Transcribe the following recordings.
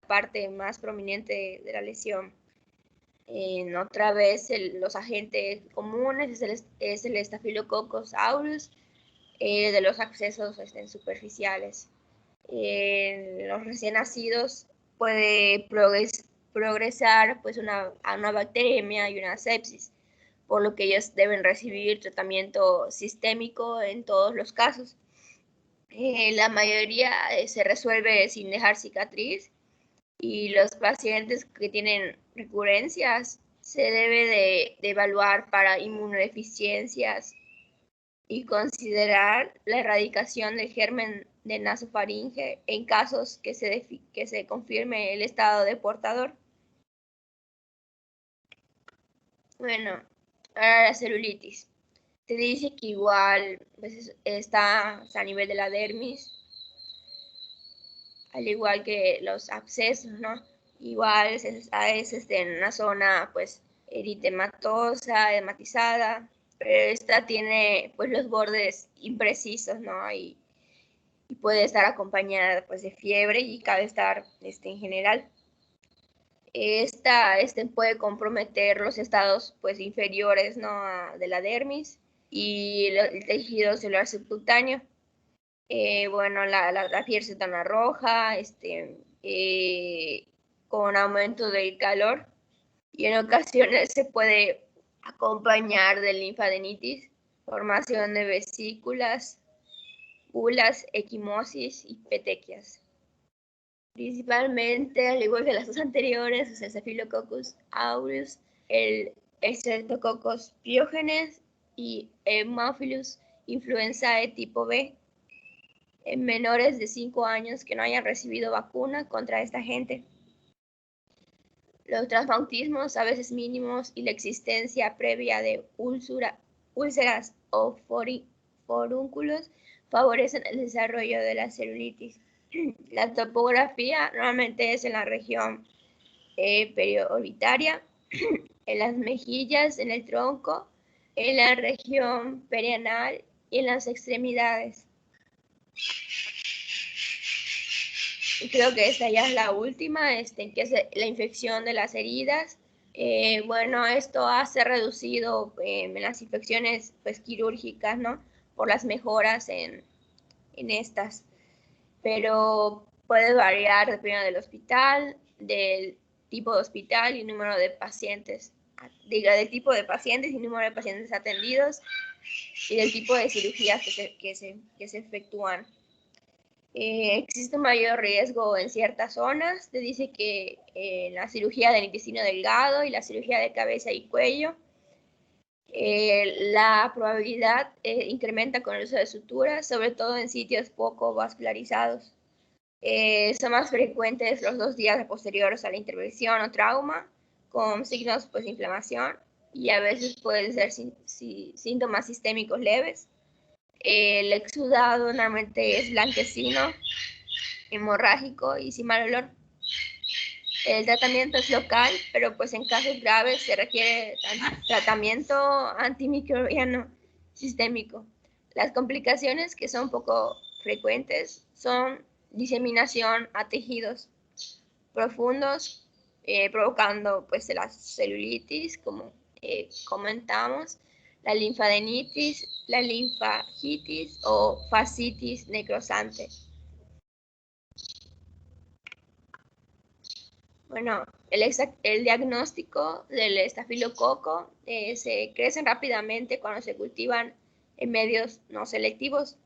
parte más prominente de la lesión. Otra vez, los agentes comunes es el Staphylococcus aureus, de los accesos superficiales. Los recién nacidos puede progresar pues a una bacteremia y una sepsis, por lo que ellos deben recibir tratamiento sistémico en todos los casos. La mayoría se resuelve sin dejar cicatriz, y los pacientes que tienen recurrencias se debe de evaluar para inmunodeficiencias y considerar la erradicación del germen de nasofaringe en casos que se confirme el estado de portador. Bueno, ahora la celulitis. Te dice que igual pues, está a nivel de la dermis, al igual que los abscesos, ¿no? Igual es en una zona pues eritematosa, edematizada, pero esta tiene pues los bordes imprecisos, ¿no? Y puede estar acompañada pues de fiebre y cabe estar en general. Esta puede comprometer los estados pues inferiores, ¿no? de la dermis y el tejido celular subcutáneo. Bueno, la piel se torna roja, con aumento del calor, y en ocasiones se puede acompañar de linfadenitis, formación de vesículas, bulas, equimosis y petequias. Principalmente, al igual que las dos anteriores, el Staphylococcus aureus, el Streptococcus pyogenes y Haemophilus influenzae tipo B, en menores de 5 años que no hayan recibido vacuna contra esta agente. Los transbautismos, a veces mínimos, y la existencia previa de úlceras o forúnculos favorecen el desarrollo de la celulitis. La topografía normalmente es en la región periorbitaria, en las mejillas, en el tronco, en la región perianal y en las extremidades. Y creo que esta ya es la última, que es la infección de las heridas. Bueno, esto hace reducido en las infecciones pues, quirúrgicas, ¿no? Por las mejoras en estas. Pero puede variar dependiendo del hospital, del tipo de hospital y número de pacientes. Del tipo de pacientes y número de pacientes atendidos, y del tipo de cirugías que se efectúan. Existe un mayor riesgo en ciertas zonas. Te dice que la cirugía del intestino delgado y la cirugía de cabeza y cuello, la probabilidad incrementa con el uso de suturas, sobre todo en sitios poco vascularizados. Son más frecuentes los 2 días posteriores a la intervención o trauma, con signos pues, de inflamación, y a veces pueden ser síntomas sistémicos leves. El exudado normalmente es blanquecino, hemorrágico y sin mal olor. El tratamiento es local, pero pues en casos graves se requiere tratamiento antimicrobiano sistémico. Las complicaciones, que son poco frecuentes, son diseminación a tejidos profundos, provocando pues la celulitis, como comentamos, la linfadenitis, la linfagitis o fascitis necrosante. Bueno, el diagnóstico del estafilococo se crecen rápidamente cuando se cultivan en medios no selectivos,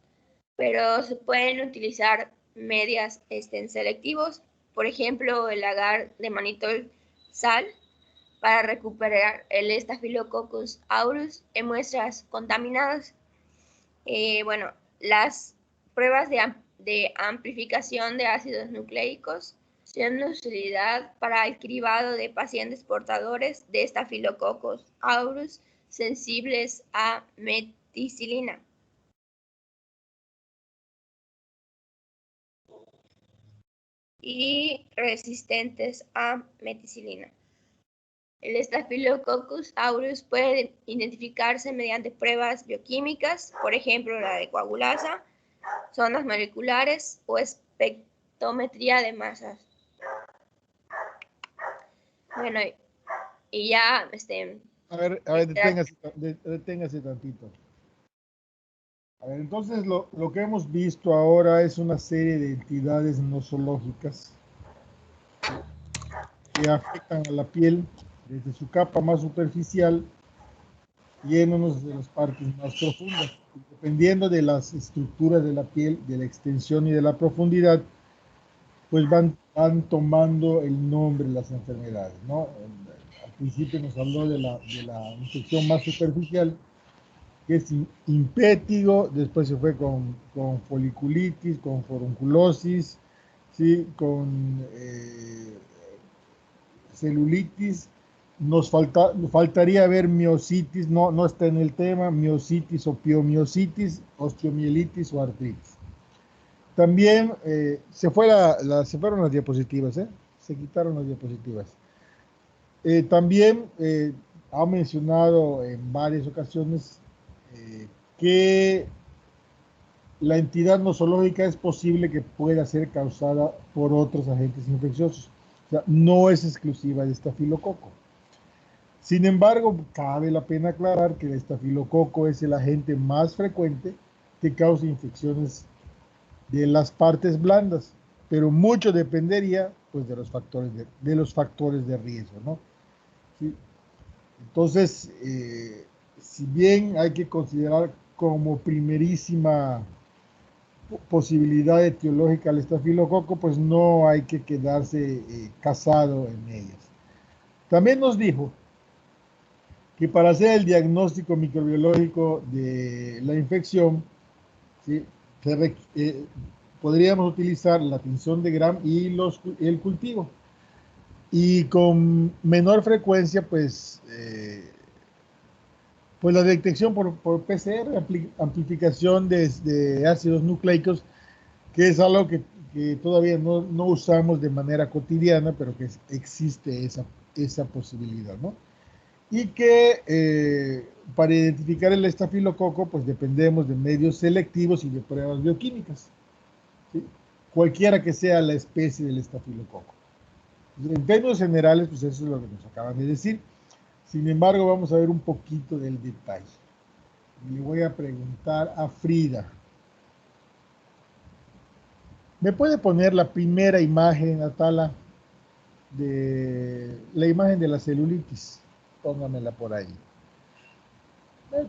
pero se pueden utilizar medias selectivos, por ejemplo, el agar de manitol sal, para recuperar el Staphylococcus aureus en muestras contaminadas. Bueno, las pruebas de amplificación de ácidos nucleicos son de utilidad para el cribado de pacientes portadores de Staphylococcus aureus sensibles a meticilina. Y resistentes a meticilina. El Staphylococcus aureus puede identificarse mediante pruebas bioquímicas, por ejemplo la de coagulasa, sondas moleculares o espectrometría de masas. Bueno, y ya, A ver, deténgase tantito. A ver, entonces lo que hemos visto ahora es una serie de entidades nosológicas que afectan a la piel desde su capa más superficial, yéndonos de las partes más profundas. Dependiendo de las estructuras de la piel, de la extensión y de la profundidad, pues van tomando el nombre de las enfermedades, ¿no? Al principio nos habló de la infección más superficial, que es impétigo, después se fue con foliculitis, con forunculosis, ¿sí? Con celulitis. Nos faltaría ver miositis, no está en el tema, miositis o piomiositis, osteomielitis o artritis. También se fueron las diapositivas, ¿eh? Se quitaron las diapositivas. También ha mencionado en varias ocasiones que la entidad nosológica es posible que pueda ser causada por otros agentes infecciosos. O sea, no es exclusiva de estafilococo. Sin embargo, cabe la pena aclarar que el estafilococo es el agente más frecuente que causa infecciones de las partes blandas, pero mucho dependería pues de los factores de riesgo, ¿no? ¿Sí? Entonces, si bien hay que considerar como primerísima posibilidad etiológica al estafilococo, pues no hay que quedarse casado en ellas. También nos dijo que para hacer el diagnóstico microbiológico de la infección, ¿sí? Podríamos utilizar la tinción de Gram y el cultivo. Y con menor frecuencia, pues la detección por PCR, amplificación de ácidos nucleicos, que es algo que todavía no usamos de manera cotidiana, pero que existe esa posibilidad, ¿no? Y que para identificar el estafilococo, pues dependemos de medios selectivos y de pruebas bioquímicas, ¿sí? Cualquiera que sea la especie del estafilococo. En términos generales, pues eso es lo que nos acaban de decir. Sin embargo, vamos a ver un poquito del detalle. Le voy a preguntar a Frida. ¿Me puede poner la primera imagen, Atala, de la imagen de la celulitis? Póngamela por ahí.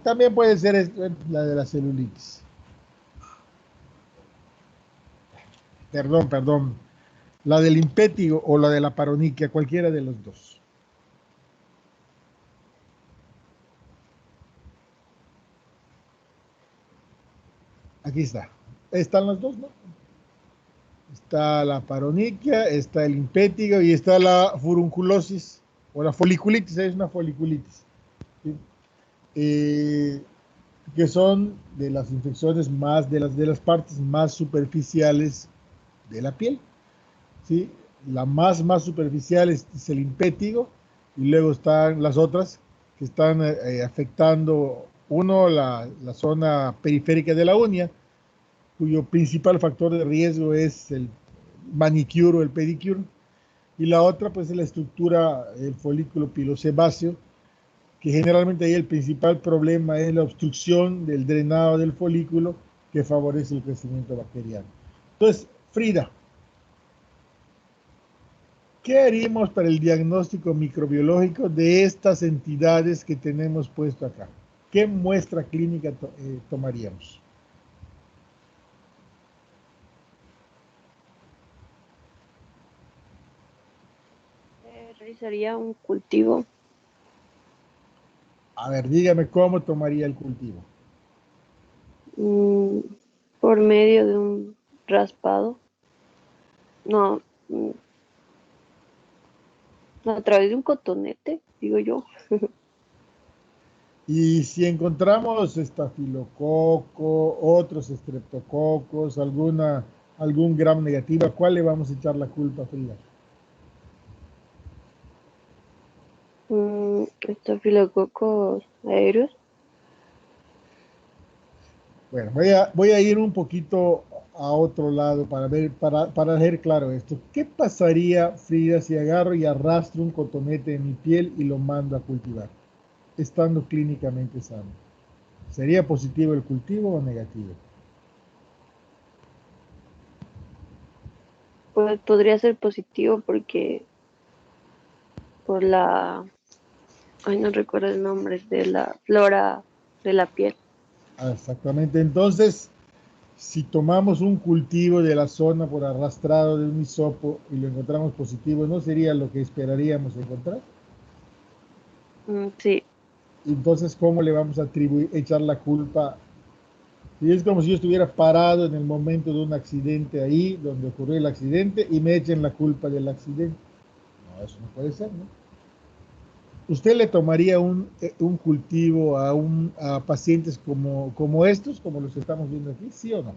También puede ser la de la celulitis. Perdón. La del impétigo o la de la paroniquia, cualquiera de los dos. Aquí está. Están los dos, ¿no? Está la paroniquia, está el impétigo y está la furunculosis o la foliculitis, es una foliculitis, ¿sí? Que son de las infecciones de las partes más superficiales de la piel, ¿sí? La más superficial es el impétigo y luego están las otras que están afectando, uno, la zona periférica de la uña, cuyo principal factor de riesgo es el manicure o el pedicure, y la otra pues es la estructura, el folículo pilosebáceo, que generalmente ahí el principal problema es la obstrucción del drenado del folículo que favorece el crecimiento bacteriano. Entonces, Frida, ¿qué haríamos para el diagnóstico microbiológico de estas entidades que tenemos puesto acá? ¿Qué muestra clínica tomaríamos? Realizaría un cultivo A ver, dígame cómo tomaría el cultivo. por medio de un raspado. No, a través de un cotonete, digo yo. Y si encontramos estafilococo, otros estreptococos, algún gram negativa, ¿a cuál le vamos a echar la culpa, Frida? Estafilococos aéreos. Bueno, voy a ir un poquito a otro lado para ver, para dejar claro esto. ¿Qué pasaría, Frida, si agarro y arrastro un cotonete en mi piel y lo mando a cultivar, estando clínicamente sano? ¿Sería positivo el cultivo o negativo? Pues podría ser positivo porque por la, ay, no recuerdo el nombre, de la flora de la piel. Ah, exactamente. Entonces, si tomamos un cultivo de la zona por arrastrado de un hisopo y lo encontramos positivo, ¿no sería lo que esperaríamos encontrar? Sí, Entonces, ¿cómo le vamos a atribuir, echar la culpa? Y es como si yo estuviera parado en el momento de un accidente ahí, donde ocurrió el accidente, y me echen la culpa del accidente. No, eso no puede ser, ¿no? ¿Usted le tomaría un cultivo a pacientes como estos, como los que estamos viendo aquí, sí o no?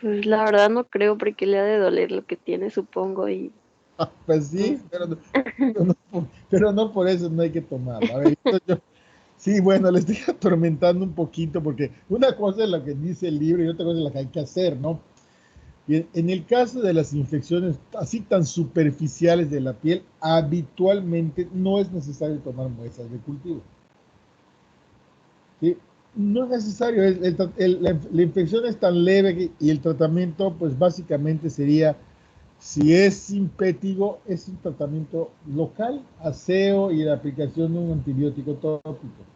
pues la verdad no creo porque le ha de doler lo que tiene, supongo, y Pues mm, sí, pero no por eso no hay que tomarlo. A ver, sí, bueno, le estoy atormentando un poquito porque una cosa es lo que dice el libro y otra cosa es la que hay que hacer, ¿no? Y en el caso de las infecciones así tan superficiales de la piel, habitualmente no es necesario tomar muestras de cultivo. ¿Sí? No es necesario, la infección es tan leve y el tratamiento pues básicamente sería, si es simpético, es un tratamiento local, aseo y la aplicación de un antibiótico tópico.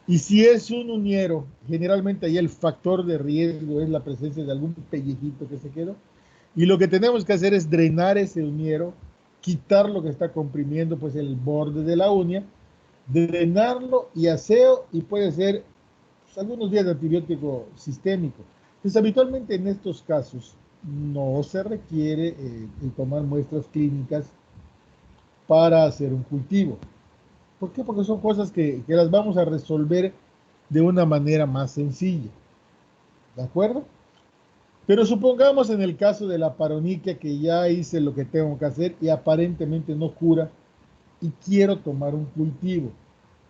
Y si es un uñero, generalmente ahí el factor de riesgo es la presencia de algún pellejito que se quedó. Y lo que tenemos que hacer es drenar ese uñero, quitar lo que está comprimiendo, pues el borde de la uña, drenarlo y aseo, y puede ser pues, algunos días de antibiótico sistémico. Pues habitualmente en estos casos no se requiere tomar muestras clínicas para hacer un cultivo. ¿Por qué? Porque son cosas que las vamos a resolver de una manera más sencilla. ¿De acuerdo? Pero supongamos en el caso de la paroniquia que ya hice lo que tengo que hacer y aparentemente no cura y quiero tomar un cultivo.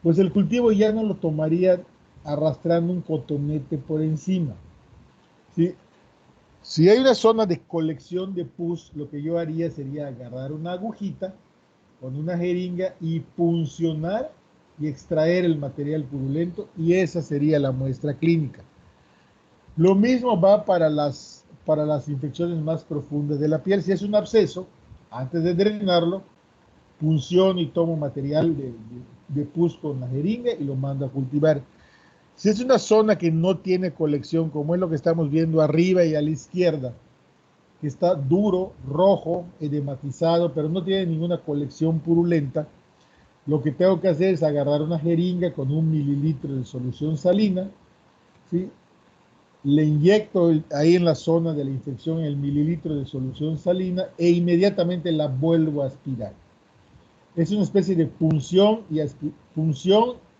Pues el cultivo ya no lo tomaría arrastrando un cotonete por encima. ¿Sí? Si hay una zona de colección de pus, lo que yo haría sería agarrar una agujita con una jeringa y puncionar y extraer el material purulento y esa sería la muestra clínica. Lo mismo va para las infecciones más profundas de la piel. Si es un absceso, antes de drenarlo, punciono y tomo material de pus con la jeringa y lo mando a cultivar. Si es una zona que no tiene colección, como es lo que estamos viendo arriba y a la izquierda, que está duro, rojo, edematizado, pero no tiene ninguna colección purulenta, lo que tengo que hacer es agarrar una jeringa con 1 mililitro de solución salina, ¿sí? Le inyecto ahí en la zona de la infección el mililitro de solución salina e inmediatamente la vuelvo a aspirar. Es una especie de punción,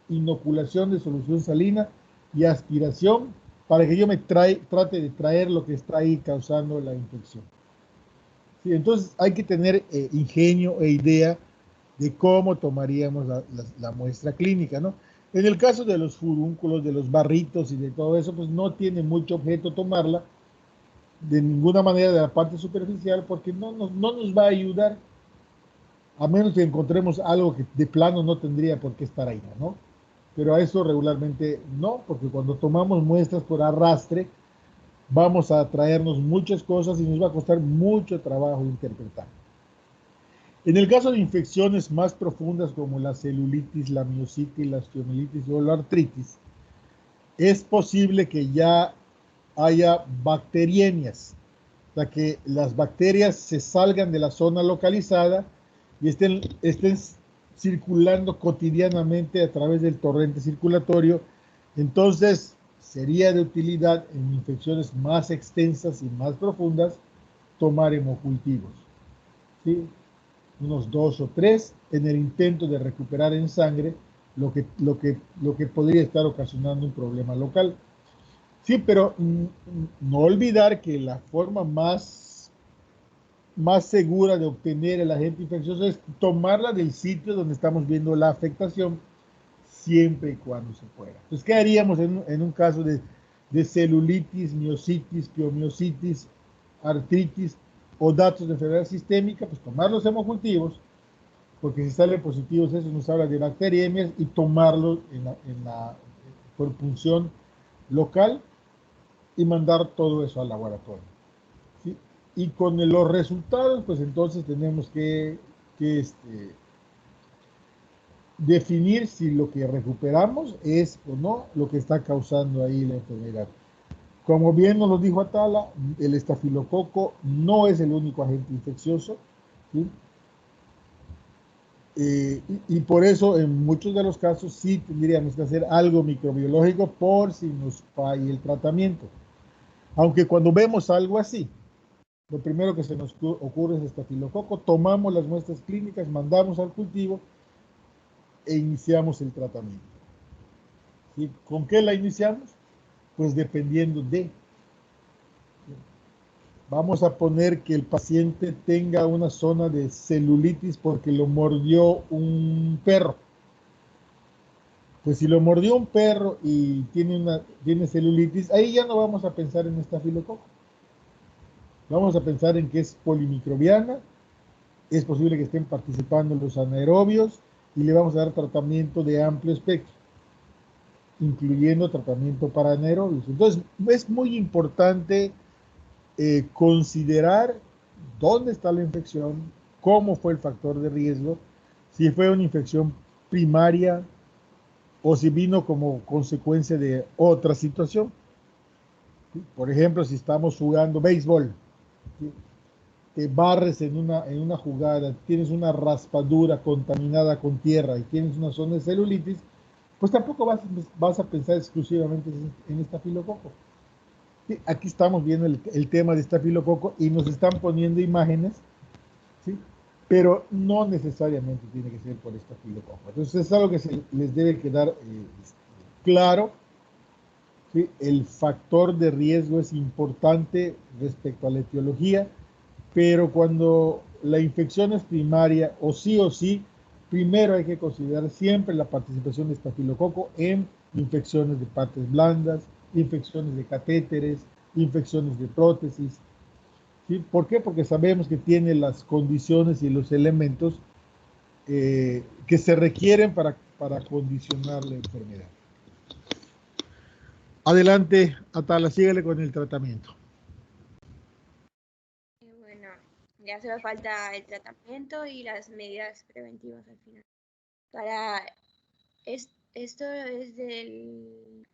inoculación de solución salina y aspiración para que yo trate de traer lo que está ahí causando la infección. Sí, entonces hay que tener ingenio e idea de cómo tomaríamos la muestra clínica, ¿no? En el caso de los furúnculos, de los barritos y de todo eso, pues no tiene mucho objeto tomarla de ninguna manera de la parte superficial porque no nos va a ayudar, a menos que encontremos algo que de plano no tendría por qué estar ahí, ¿no? Pero a eso regularmente no, porque cuando tomamos muestras por arrastre, vamos a traernos muchas cosas y nos va a costar mucho trabajo interpretar. En el caso de infecciones más profundas como la celulitis, la miositis, la osteomielitis o la artritis, es posible que ya haya bacteriemias, o sea, que las bacterias se salgan de la zona localizada y estén circulando cotidianamente a través del torrente circulatorio. Entonces, sería de utilidad en infecciones más extensas y más profundas tomar hemocultivos, ¿sí? Unos 2 o 3 en el intento de recuperar en sangre lo que podría estar ocasionando un problema local. Sí, pero no olvidar que la forma más segura de obtener el agente infeccioso es tomarla del sitio donde estamos viendo la afectación, siempre y cuando se pueda. Entonces, ¿qué haríamos en un caso de celulitis, miositis, piomiositis, artritis o datos de enfermedad sistémica? Pues tomar los hemocultivos, porque si salen positivos, eso nos habla de bacteriemias, y tomarlos por punción local y mandar todo eso al laboratorio. ¿Sí? Y con los resultados, pues entonces tenemos que definir si lo que recuperamos es o no lo que está causando ahí la enfermedad. Como bien nos lo dijo Atala, el estafilococo no es el único agente infeccioso, ¿sí? Y por eso en muchos de los casos sí tendríamos que hacer algo microbiológico por si nos falla el tratamiento. Aunque cuando vemos algo así, lo primero que se nos ocurre es estafilococo, tomamos las muestras clínicas, mandamos al cultivo e iniciamos el tratamiento. ¿Sí? ¿Con qué la iniciamos? Pues dependiendo de. Vamos a poner que el paciente tenga una zona de celulitis porque lo mordió un perro. Pues si lo mordió un perro y tiene celulitis, ahí ya no vamos a pensar en estafilococo. Vamos a pensar en que es polimicrobiana, es posible que estén participando los anaerobios y le vamos a dar tratamiento de amplio espectro, incluyendo tratamiento para anaerobios. Entonces, es muy importante considerar dónde está la infección, cómo fue el factor de riesgo, si fue una infección primaria o si vino como consecuencia de otra situación. Por ejemplo, si estamos jugando béisbol, ¿sí? Te barres en una jugada, tienes una raspadura contaminada con tierra y tienes una zona de celulitis, pues tampoco vas a pensar exclusivamente en estafilococo. Sí, aquí estamos viendo el tema de estafilococo y nos están poniendo imágenes, ¿sí? Pero no necesariamente tiene que ser por estafilococo. Entonces es algo que se les debe quedar claro, ¿sí? El factor de riesgo es importante respecto a la etiología, pero cuando la infección es primaria o sí, primero hay que considerar siempre la participación de estafilococo en infecciones de partes blandas, infecciones de catéteres, infecciones de prótesis. ¿Sí? ¿Por qué? Porque sabemos que tiene las condiciones y los elementos que se requieren para condicionar la enfermedad. Adelante, Atala, síguele con el tratamiento. Bueno, ya solo falta el tratamiento y las medidas preventivas al final. Esto es del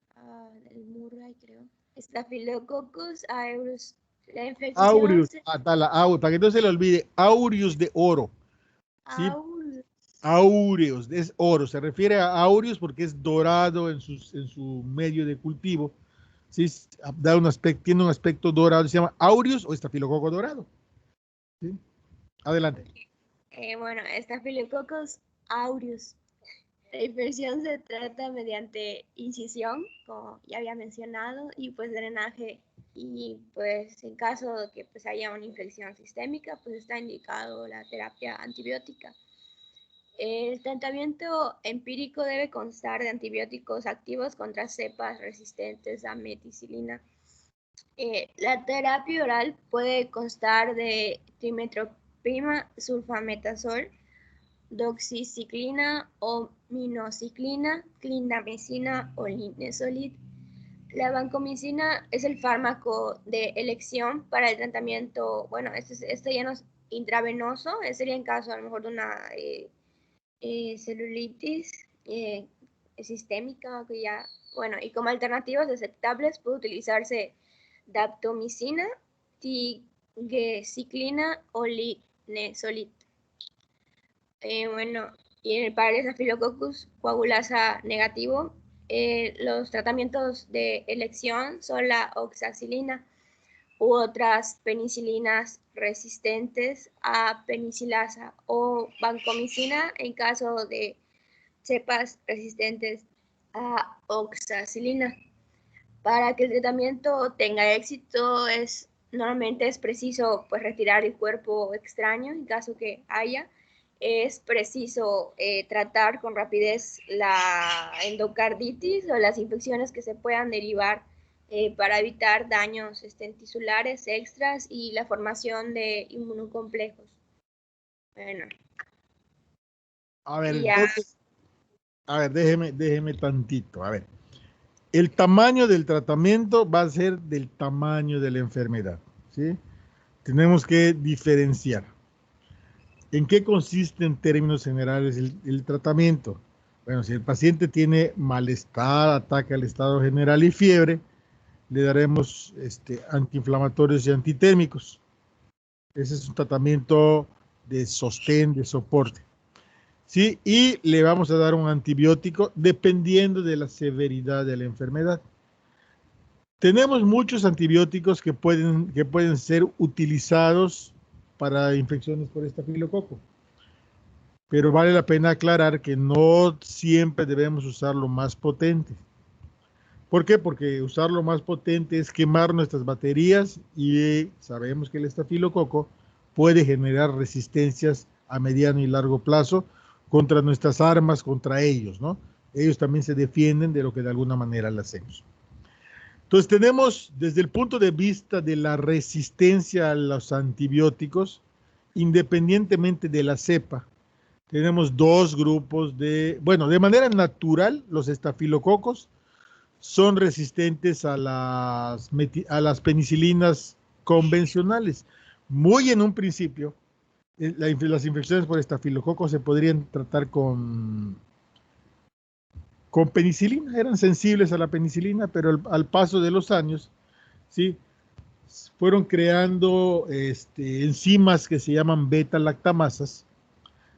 Murray, creo. Staphylococcus aureus. La infección Aureus, Atala, para que no se le olvide, aureus de oro. ¿Sí? Aureus, es oro, se refiere a aureus porque es dorado en su medio de cultivo. ¿Sí? Tiene un aspecto dorado, se llama aureus o estafilococo dorado. ¿Sí? Adelante. Bueno, Staphylococcus aureus. La infección se trata mediante incisión, como ya había mencionado, y pues drenaje. Y pues en caso de que pues haya una infección sistémica, pues está indicado la terapia antibiótica. El tratamiento empírico debe constar de antibióticos activos contra cepas resistentes a meticilina. La terapia oral puede constar de trimethoprim, sulfametazol, doxiciclina o minociclina, clindamicina o linezolid. La vancomicina es el fármaco de elección para el tratamiento, bueno, este ya no es intravenoso, sería en caso a lo mejor de una celulitis sistémica, que ya, bueno, y como alternativas aceptables puede utilizarse daptomicina, tigecyclina o linezolid. Bueno, y para el Staphylococcus coagulasa negativo, los tratamientos de elección son la oxacilina u otras penicilinas resistentes a penicilasa o vancomicina en caso de cepas resistentes a oxacilina. Para que el tratamiento tenga éxito, normalmente es preciso pues retirar el cuerpo extraño en caso que haya, es preciso tratar con rapidez la endocarditis o las infecciones que se puedan derivar para evitar daños tisulares extras y la formación de inmunocomplejos. Bueno. A ver, Ya. entonces, a ver, déjeme tantito. A ver, el tamaño del tratamiento va a ser del tamaño de la enfermedad, ¿sí? Tenemos que diferenciar. ¿En qué consiste en términos generales el tratamiento? Bueno, si el paciente tiene malestar, ataque al estado general y fiebre, le daremos antiinflamatorios y antitérmicos. Ese es un tratamiento de sostén, de soporte. ¿Sí? Y le vamos a dar un antibiótico dependiendo de la severidad de la enfermedad. Tenemos muchos antibióticos que pueden ser utilizados para infecciones por estafilococo. Pero vale la pena aclarar que no siempre debemos usar lo más potente. ¿Por qué? Porque usar lo más potente es quemar nuestras baterías y sabemos que el estafilococo puede generar resistencias a mediano y largo plazo contra nuestras armas, contra ellos, ¿no? Ellos también se defienden de lo que de alguna manera le hacemos. Entonces tenemos, desde el punto de vista de la resistencia a los antibióticos, independientemente de la cepa, tenemos dos grupos de manera natural, los estafilococos son resistentes a las penicilinas convencionales. Muy en un principio, las infecciones por estafilococo se podrían tratar con penicilina, eran sensibles a la penicilina, pero al paso de los años, ¿sí? Fueron creando enzimas que se llaman beta-lactamasas,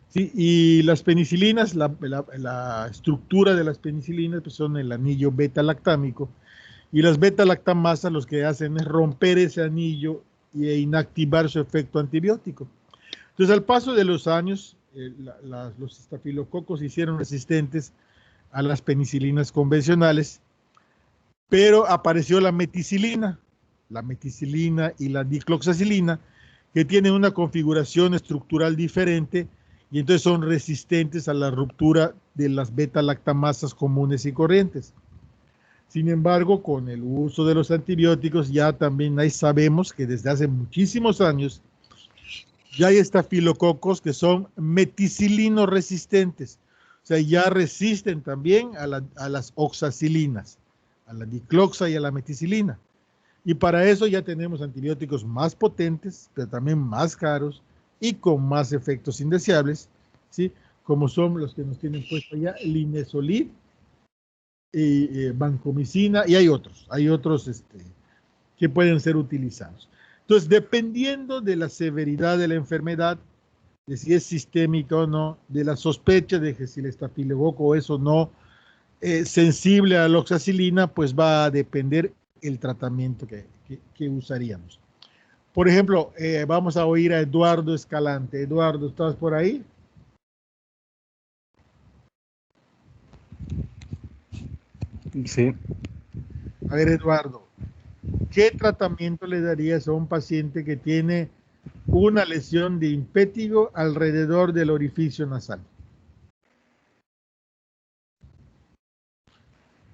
¿sí? Y las penicilinas, la estructura de las penicilinas pues son el anillo beta-lactámico, y las beta-lactamasas los que hacen es romper ese anillo e inactivar su efecto antibiótico. Entonces, al paso de los años, los estafilococos se hicieron resistentes a las penicilinas convencionales, pero apareció la meticilina y la dicloxacilina, que tienen una configuración estructural diferente y entonces son resistentes a la ruptura de las beta-lactamasas comunes y corrientes. Sin embargo, con el uso de los antibióticos ya también ahí sabemos que desde hace muchísimos años ya hay estafilococos que son meticilino resistentes. O sea, ya resisten también a las oxacilinas, a la dicloxa y a la meticilina. Y para eso ya tenemos antibióticos más potentes, pero también más caros y con más efectos indeseables, ¿sí? Como son los que nos tienen puesto ya, linezolid, vancomicina, y hay otros que pueden ser utilizados. Entonces, dependiendo de la severidad de la enfermedad, de si es sistémica o no, de la sospecha de que si el estafilococo es o no sensible a la oxacilina, pues va a depender el tratamiento que usaríamos. Por ejemplo, vamos a oír a Eduardo Escalante. Eduardo, ¿estás por ahí? Sí. A ver, Eduardo, ¿qué tratamiento le darías a un paciente que tiene una lesión de impétigo alrededor del orificio nasal?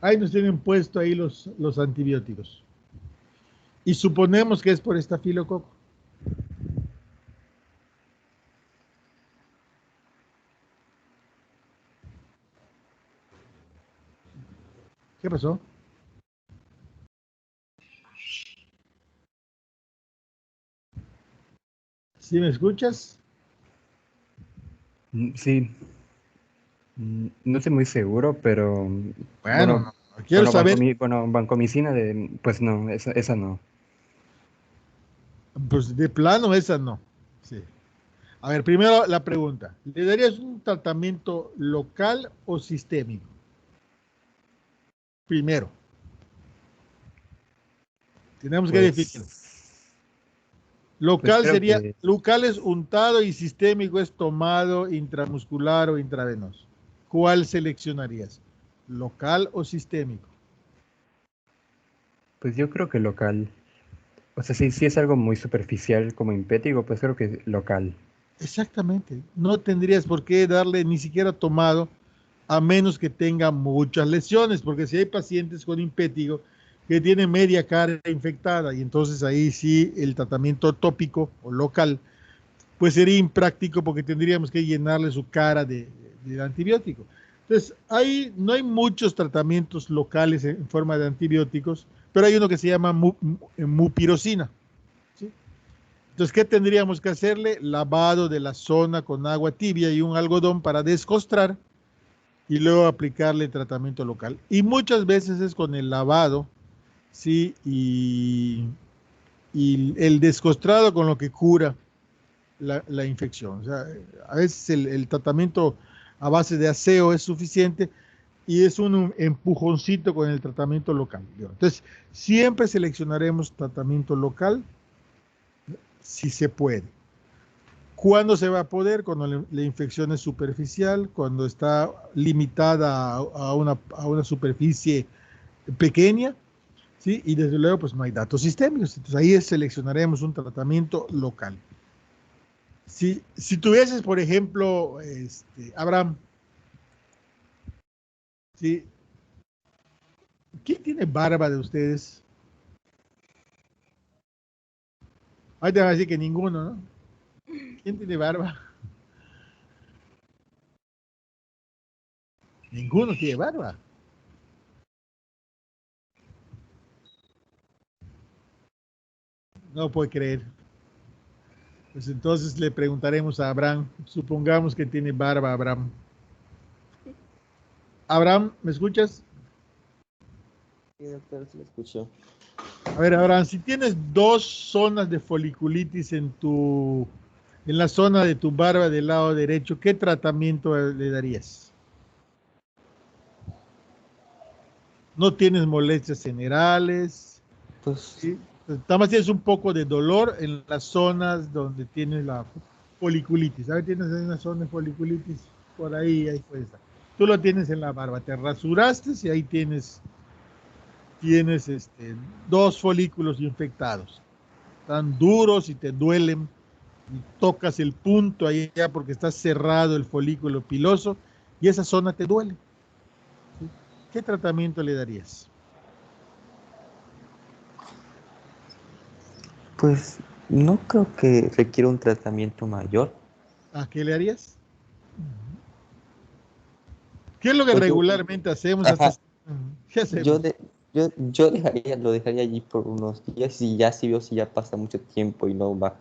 Ahí nos tienen puesto ahí los antibióticos. Y suponemos que es por estafilococo. ¿Qué pasó? ¿Sí me escuchas? Sí. No estoy muy seguro, pero Bueno, no, quiero saber. Vancomicina pues no, esa no. Pues de plano esa no. Sí. A ver, primero la pregunta. ¿Le darías un tratamiento local o sistémico? Primero. Tenemos que definir. Local sería, local es untado y sistémico es tomado intramuscular o intravenoso. ¿Cuál seleccionarías? ¿Local o sistémico? Pues yo creo que local. O sea, si es algo muy superficial como impétigo, pues creo que local. Exactamente. No tendrías por qué darle ni siquiera tomado, a menos que tenga muchas lesiones, porque si hay pacientes con impétigo que tienen media cara infectada, y entonces ahí sí el tratamiento tópico o local, pues sería impráctico porque tendríamos que llenarle su cara de antibiótico. Entonces, no hay muchos tratamientos locales en forma de antibióticos, pero hay uno que se llama mupirocina. ¿Sí? Entonces, ¿qué tendríamos que hacerle? Lavado de la zona con agua tibia y un algodón para descostrar y luego aplicarle tratamiento local. Y muchas veces es con el lavado, ¿sí? Y el descostrado con lo que cura la infección. O sea, a veces el tratamiento a base de aseo es suficiente y es un empujoncito con el tratamiento local. Entonces, siempre seleccionaremos tratamiento local si se puede. ¿Cuándo se va a poder? Cuando la infección es superficial, cuando está limitada a una superficie pequeña, ¿sí? Y desde luego, pues no hay datos sistémicos. Entonces ahí seleccionaremos un tratamiento local. Si tuvieses, por ejemplo, Abraham, ¿sí? ¿Quién tiene barba de ustedes? Ahí te van a decir que ninguno, ¿no? ¿Quién tiene barba? Ninguno tiene barba. No puedo creer. Pues entonces le preguntaremos a Abraham. Supongamos que tiene barba, Abraham. Abraham, ¿me escuchas? Sí, doctor, sí lo escucho. A ver, Abraham, si tienes dos zonas de foliculitis en la zona de tu barba del lado derecho, ¿qué tratamiento le darías? No tienes molestias generales, Pues, ¿sí? Nada más tienes un poco de dolor en las zonas donde tienes la foliculitis. ¿Sabes? Tienes una zona de foliculitis por ahí puede estar. Tú lo tienes en la barba, te rasuraste y ahí tienes dos folículos infectados. Están duros y te duelen. Y tocas el punto ahí ya porque está cerrado el folículo piloso y esa zona te duele. ¿Sí? ¿Qué tratamiento le darías? pues no creo que requiera un tratamiento mayor. ¿A qué le harías? ¿Qué es lo que Pues regularmente hacemos hasta? ajá, ¿Qué hacemos? yo lo dejaría allí por unos días y ya si veo si ya pasa mucho tiempo y no baja,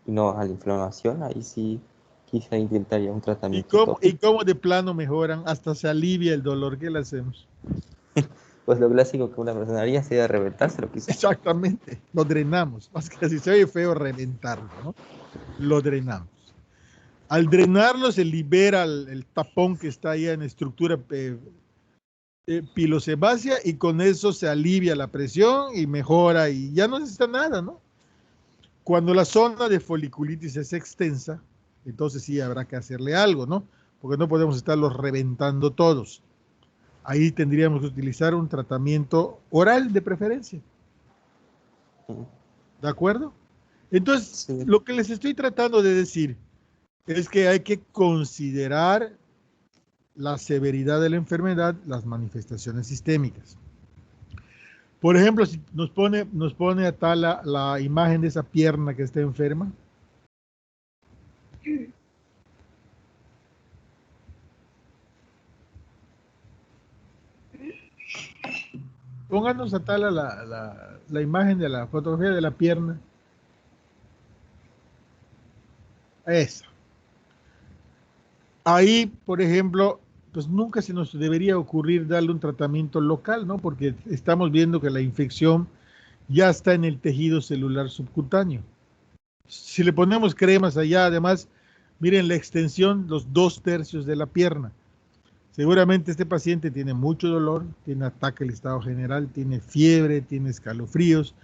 y no a la inflamación, ahí sí quizá intentaría un ¿Y tratamiento cómo, y tópico. cómo de plano mejoran? Hasta se alivia el dolor. ¿Qué le hacemos? Pues lo clásico que una persona haría sería reventárselo quizá. Exactamente, lo drenamos. Más que si se oye feo reventarlo, ¿no? Lo drenamos. Al drenarlo se libera el tapón que está ahí en estructura pilosebácea y con eso se alivia la presión y mejora y ya no necesita nada, ¿no? Cuando la zona de foliculitis es extensa, entonces sí habrá que hacerle algo, ¿no? Porque no podemos estarlos reventando todos. Ahí tendríamos que utilizar un tratamiento oral de preferencia. ¿De acuerdo? Entonces, Sí. lo que les estoy tratando de decir es que hay que considerar la severidad de la enfermedad, las manifestaciones sistémicas. Por ejemplo, si nos pone a tal la imagen de esa pierna que está enferma. Pónganos a tal la imagen de la fotografía de la pierna. Esa. Ahí, por ejemplo, pues nunca se nos debería ocurrir darle un tratamiento local, ¿no? Porque estamos viendo que la infección ya está en el tejido celular subcutáneo. Si le ponemos cremas allá, además, miren la extensión, los 2/3 de la pierna. Seguramente este paciente tiene mucho dolor, tiene ataque al estado general, tiene fiebre, tiene escalofríos,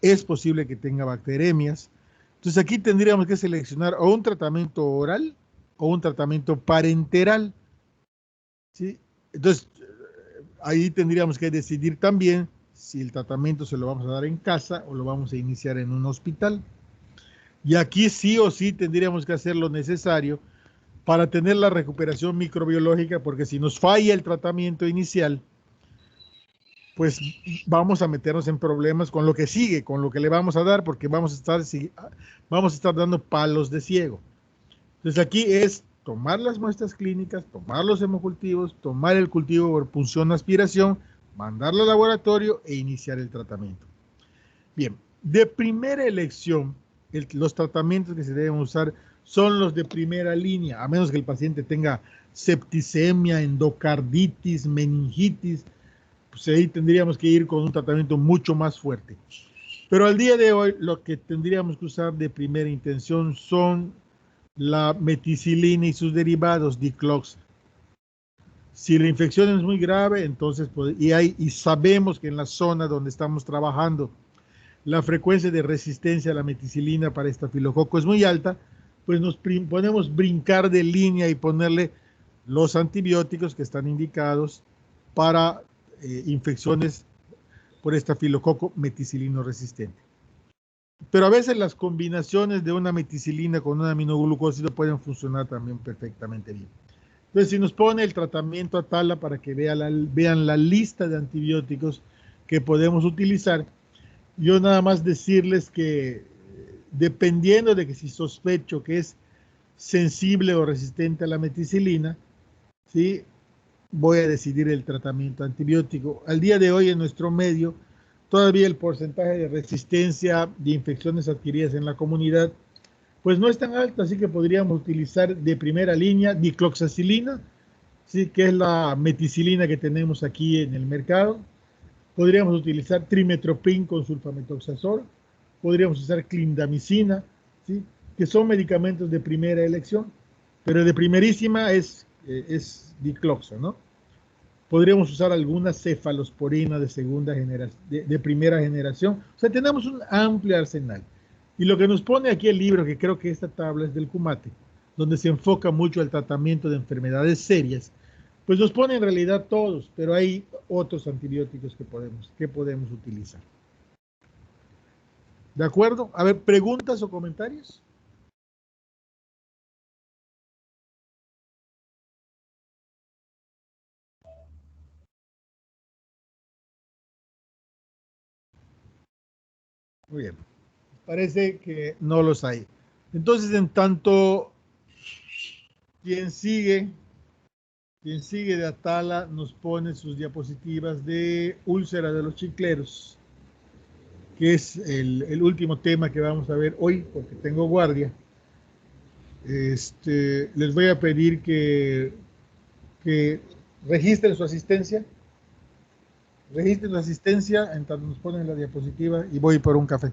es posible que tenga bacteremias. Entonces aquí tendríamos que seleccionar o un tratamiento oral o un tratamiento parenteral, ¿sí? Entonces ahí tendríamos que decidir también si el tratamiento se lo vamos a dar en casa o lo vamos a iniciar en un hospital. Y aquí sí o sí tendríamos que hacer lo necesario para tener la recuperación microbiológica, porque si nos falla el tratamiento inicial, pues vamos a meternos en problemas con lo que sigue, con lo que le vamos a dar, porque vamos a estar dando palos de ciego. Entonces aquí es tomar las muestras clínicas, tomar los hemocultivos, tomar el cultivo por punción aspiración, mandarlo al laboratorio e iniciar el tratamiento. Bien, de primera elección, los tratamientos que se deben usar son los de primera línea, a menos que el paciente tenga septicemia, endocarditis, meningitis, pues ahí tendríamos que ir con un tratamiento mucho más fuerte. Pero al día de hoy, lo que tendríamos que usar de primera intención son la meticilina y sus derivados, Diclox. Si la infección es muy grave, entonces, y sabemos que en la zona donde estamos trabajando, la frecuencia de resistencia a la meticilina para estafilococo es muy alta, pues nos podemos brincar de línea y ponerle los antibióticos que están indicados para infecciones por estafilococo meticilino resistente. Pero a veces las combinaciones de una meticilina con un aminoglucósido pueden funcionar también perfectamente bien. Entonces, si nos pone el tratamiento Atala para que vean la lista de antibióticos que podemos utilizar, yo nada más decirles que dependiendo de que si sospecho que es sensible o resistente a la meticilina, ¿sí?, voy a decidir el tratamiento antibiótico. Al día de hoy en nuestro medio, todavía el porcentaje de resistencia de infecciones adquiridas en la comunidad pues no es tan alto, así que podríamos utilizar de primera línea dicloxacilina, ¿sí?, que es la meticilina que tenemos aquí en el mercado. Podríamos utilizar trimetoprim con sulfamethoxazol, podríamos usar clindamicina, ¿sí?, que son medicamentos de primera elección, pero de primerísima es dicloxo, ¿no? Podríamos usar alguna cefalosporina de segunda generación, de primera generación. O sea, tenemos un amplio arsenal. Y lo que nos pone aquí el libro, que creo que esta tabla es del Cumate, donde se enfoca mucho el tratamiento de enfermedades serias, pues nos pone en realidad todos, pero hay otros antibióticos que podemos utilizar. ¿De acuerdo? A ver, ¿preguntas o comentarios? Muy bien. Parece que no los hay. Entonces, en tanto, quien sigue de Atala nos pone sus diapositivas de úlcera de los chicleros, que es el último tema que vamos a ver hoy, porque tengo guardia. Les voy a pedir que registren su asistencia. Registren la asistencia en tanto nos ponen la diapositiva y voy por un café.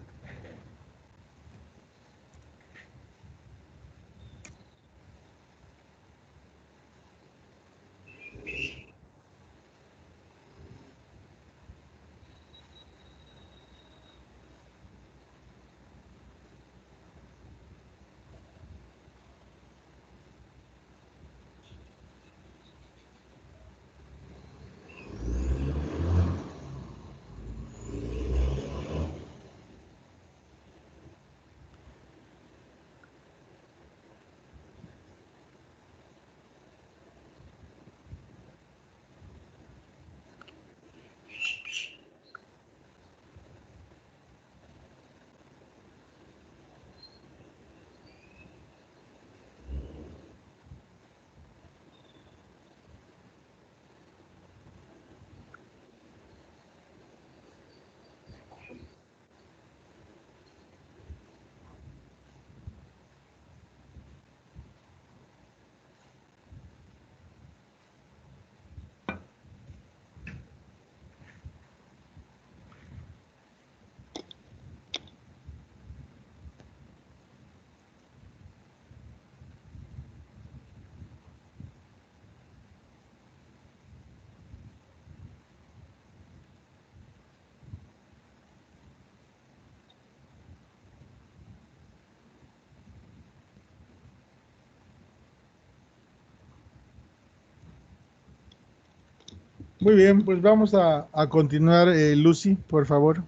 Muy bien, pues vamos a continuar. Lucy, por favor.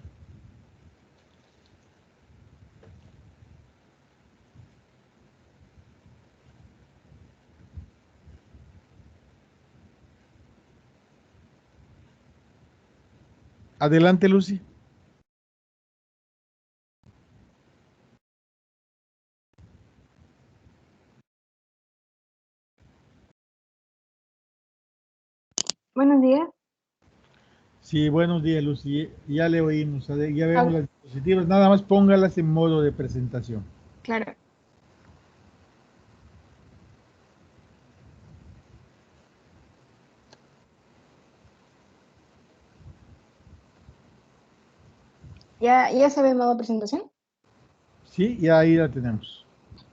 Adelante, Lucy. Buenos días. Sí, buenos días, Lucy. Ya le oímos, ya vemos las diapositivas. Nada más póngalas en modo de presentación. Claro. ¿Ya se ve el modo presentación? Sí, ya ahí la tenemos.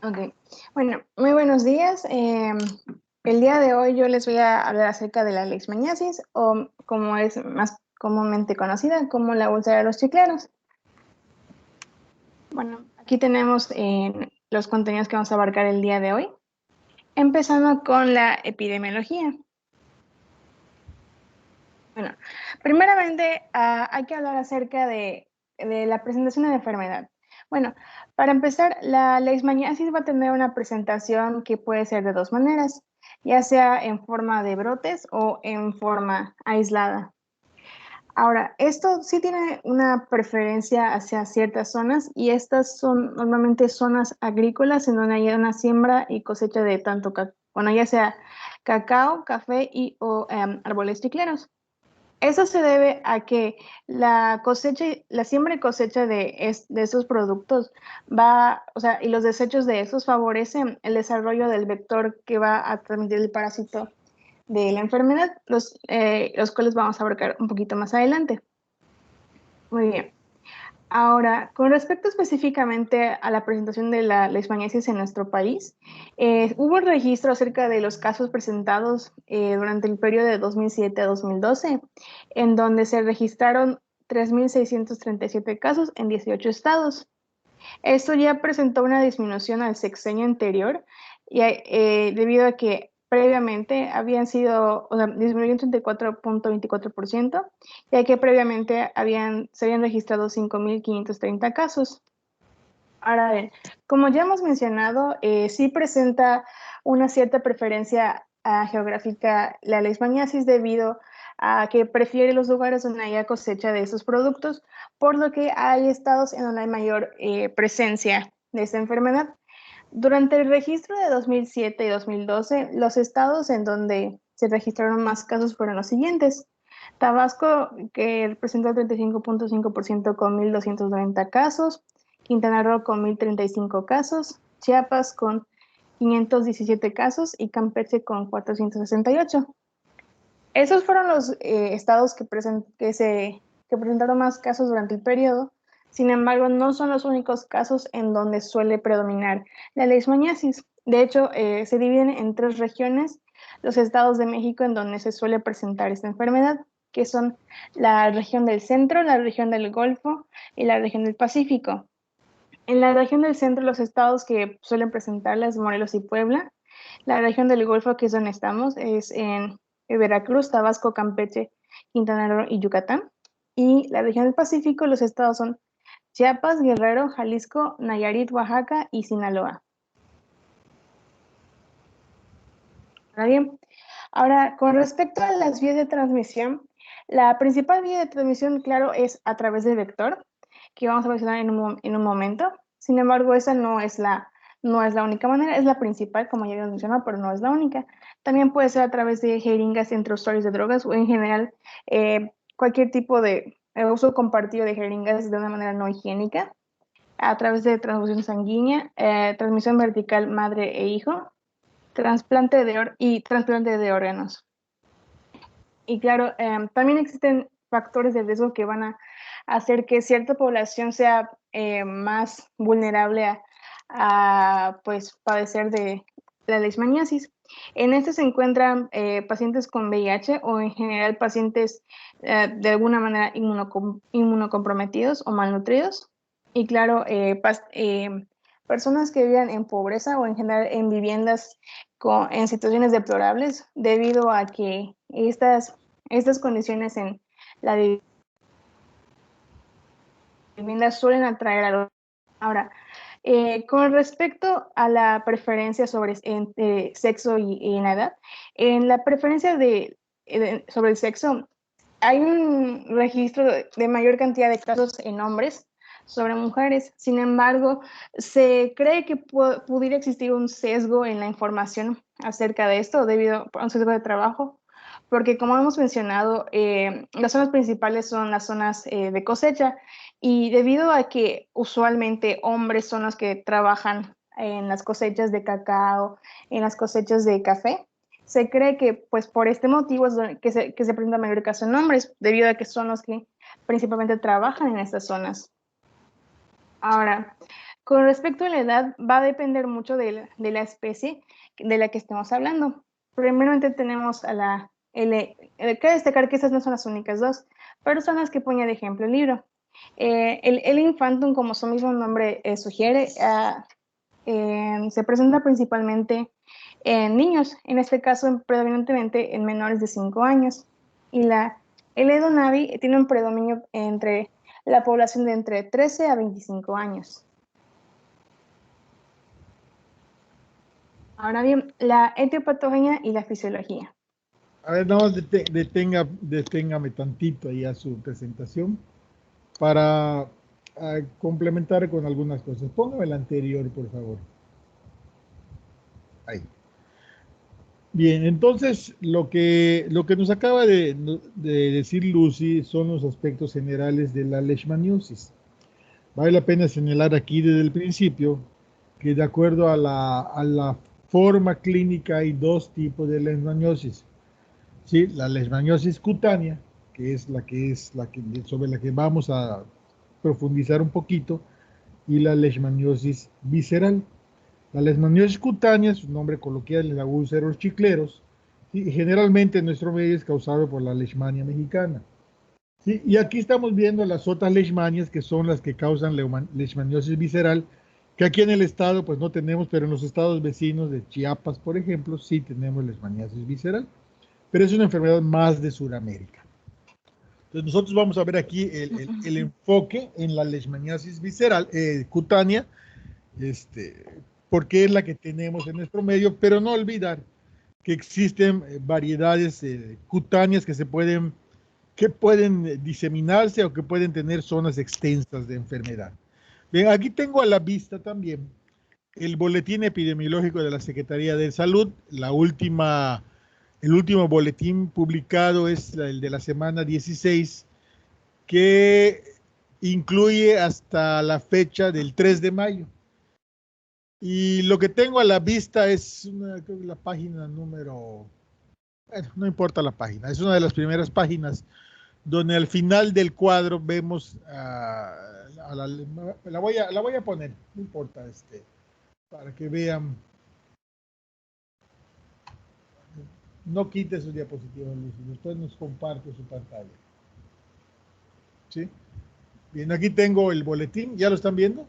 Ok. Bueno, muy buenos días. El día de hoy yo les voy a hablar acerca de la leishmaniasis, o como es más comúnmente conocida como la úlcera de los chicleros. Bueno, aquí tenemos los contenidos que vamos a abarcar el día de hoy, empezando con la epidemiología. Bueno, primeramente hay que hablar acerca de la presentación de la enfermedad. Bueno, para empezar, la leishmaniasis va a tener una presentación que puede ser de dos maneras, ya sea en forma de brotes o en forma aislada. Ahora, esto sí tiene una preferencia hacia ciertas zonas, y estas son normalmente zonas agrícolas en donde hay una siembra y cosecha de tanto, bueno, ya sea cacao, café o árboles chicleros. Eso se debe a que la siembra y cosecha de esos productos y los desechos de esos favorecen el desarrollo del vector que va a transmitir el parásito de la enfermedad, los cuales vamos a abarcar un poquito más adelante. Muy bien. Ahora, con respecto específicamente a la presentación de la leishmaniasis en nuestro país, hubo un registro acerca de los casos presentados durante el periodo de 2007 a 2012, en donde se registraron 3.637 casos en 18 estados. Esto ya presentó una disminución al sexenio anterior, debido a que previamente habían sido, disminuyó un 34.24%, ya que previamente se habían registrado 5.530 casos. Ahora bien, como ya hemos mencionado, sí presenta una cierta preferencia geográfica la leishmaniasis, debido a que prefiere los lugares donde haya cosecha de esos productos, por lo que hay estados en donde hay mayor presencia de esta enfermedad. Durante el registro de 2007 y 2012, los estados en donde se registraron más casos fueron los siguientes: Tabasco, que representó el 35.5% con 1.290 casos, Quintana Roo con 1.035 casos, Chiapas con 517 casos y Campeche con 468. Esos fueron los estados que presentaron más casos durante el periodo. Sin embargo, no son los únicos casos en donde suele predominar la leishmaniasis. De hecho, se dividen en tres regiones los estados de México en donde se suele presentar esta enfermedad, que son la región del centro, la región del Golfo y la región del Pacífico. En la región del centro, los estados que suelen presentarla es Morelos y Puebla. La región del Golfo, que es donde estamos, es en Veracruz, Tabasco, Campeche, Quintana Roo y Yucatán. Y la región del Pacífico, los estados son Chiapas, Guerrero, Jalisco, Nayarit, Oaxaca y Sinaloa. Ahora bien, con respecto a las vías de transmisión, la principal vía de transmisión, claro, es a través del vector, que vamos a mencionar en un momento. Sin embargo, esa no es la única manera, es la principal, como ya habíamos mencionado, pero no es la única. También puede ser a través de jeringas entre usuarios de drogas, o en general cualquier tipo de uso compartido de jeringas de una manera no higiénica, a través de transfusión sanguínea, transmisión vertical madre e hijo, trasplante de órganos. Y claro, también existen factores de riesgo que van a hacer que cierta población sea más vulnerable a pues, padecer de la leishmaniasis. En este se encuentran pacientes con VIH, o en general pacientes de alguna manera inmunocomprometidos o malnutridos. Y claro, personas que viven en pobreza, o en general en viviendas en situaciones deplorables, debido a que estas condiciones en la vivienda suelen atraer a los... Ahora, con respecto a la preferencia sobre sexo y en la edad, en la preferencia sobre el sexo, hay un registro de mayor cantidad de casos en hombres sobre mujeres. Sin embargo, se cree que pudiera existir un sesgo en la información acerca de esto debido a un sesgo de trabajo, porque como hemos mencionado, las zonas principales son las zonas de cosecha, y debido a que usualmente hombres son los que trabajan en las cosechas de cacao, en las cosechas de café, se cree que pues por este motivo es que se presenta mayor caso en hombres, debido a que son los que principalmente trabajan en estas zonas. Ahora, con respecto a la edad, va a depender mucho de la especie de la que estemos hablando. Primeramente tenemos a la cabe destacar que esas no son las únicas dos, pero son las que pone de ejemplo el libro. El infantum, como su mismo nombre sugiere, se presenta principalmente en niños, en este caso predominantemente en menores de 5 años. Y el Edonavi tiene un predominio entre la población de entre 13 a 25 años. Ahora bien, la etiopatogenia y la fisiología. A ver, nada más deténgame tantito ahí a su presentación para complementar con algunas cosas. Póngame el anterior, por favor. Ahí. Bien, entonces lo que nos acaba de decir Lucy son los aspectos generales de la leishmaniosis. Vale la pena señalar aquí desde el principio que de acuerdo a la forma clínica hay dos tipos de leishmaniosis. ¿Sí? La leishmaniosis cutánea, que es la que sobre la que vamos a profundizar un poquito, y la leishmaniosis visceral. La leishmaniosis cutánea, su nombre coloquial es la úlceros chicleros, ¿sí? Y generalmente en nuestro medio es causado por la leishmania mexicana. ¿Sí? Y aquí estamos viendo las otras leishmanias, que son las que causan leishmaniosis visceral, que aquí en el estado pues no tenemos, pero en los estados vecinos de Chiapas, por ejemplo, sí tenemos leishmaniasis visceral, pero es una enfermedad más de Sudamérica. Entonces nosotros vamos a ver aquí el enfoque en la leishmaniasis visceral, cutánea, porque es la que tenemos en nuestro medio, pero no olvidar que existen variedades cutáneas que pueden diseminarse o que pueden tener zonas extensas de enfermedad. Bien, aquí tengo a la vista también el boletín epidemiológico de la Secretaría de Salud. El último boletín publicado es el de la semana 16, que incluye hasta la fecha del 3 de mayo. Y lo que tengo a la vista es la página número, bueno, no importa la página, es una de las primeras páginas donde al final del cuadro vemos, la voy a poner, no importa, para que vean. No quite sus diapositivas, Lucy, después nos comparte su pantalla. ¿Sí? Bien, aquí tengo el boletín, ¿ya lo están viendo?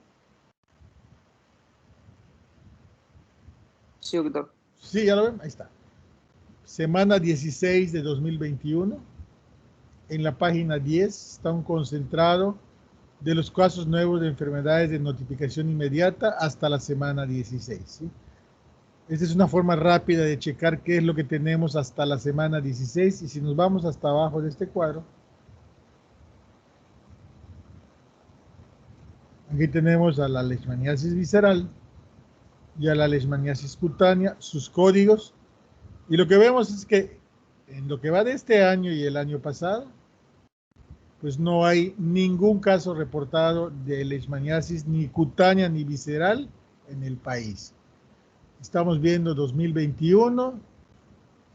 Sí, doctor. Sí, ya lo ven, ahí está. Semana 16 de 2021. En la página 10 está un concentrado de los casos nuevos de enfermedades de notificación inmediata hasta la semana 16. ¿Sí? Esta es una forma rápida de checar qué es lo que tenemos hasta la semana 16. Y si nos vamos hasta abajo de este cuadro, aquí tenemos a la leishmaniasis visceral y a la leishmaniasis cutánea, sus códigos. Y lo que vemos es que en lo que va de este año y el año pasado, pues no hay ningún caso reportado de leishmaniasis ni cutánea ni visceral en el país. Estamos viendo 2021,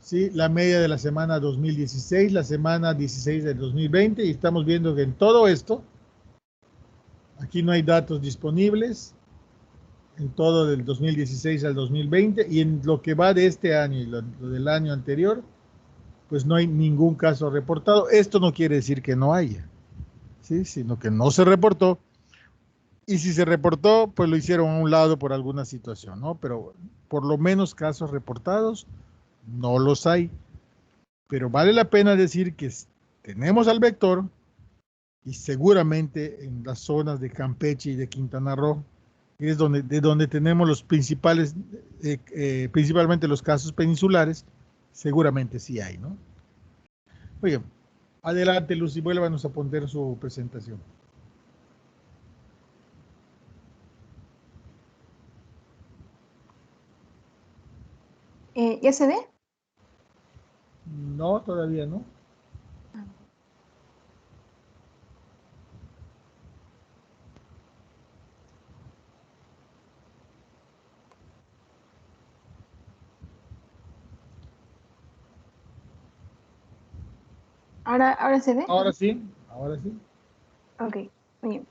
¿sí? La media de la semana 2016, la semana 16 del 2020, y estamos viendo que en todo esto, aquí no hay datos disponibles, en todo del 2016 al 2020, y en lo que va de este año y lo del año anterior, pues no hay ningún caso reportado. Esto no quiere decir que no haya, ¿sí? Sino que no se reportó, y si se reportó, pues lo hicieron a un lado por alguna situación, ¿no? Pero por lo menos casos reportados no los hay. Pero vale la pena decir que tenemos al vector, y seguramente en las zonas de Campeche y de Quintana Roo es de donde tenemos los principales, principalmente los casos peninsulares, seguramente sí hay, ¿no? Muy bien. Adelante, Lucy, vuélvanos a poner su presentación. ¿Ya se ve? No, todavía no. ¿Ahora se ve? Ahora sí, ahora sí. Ok, muy bien.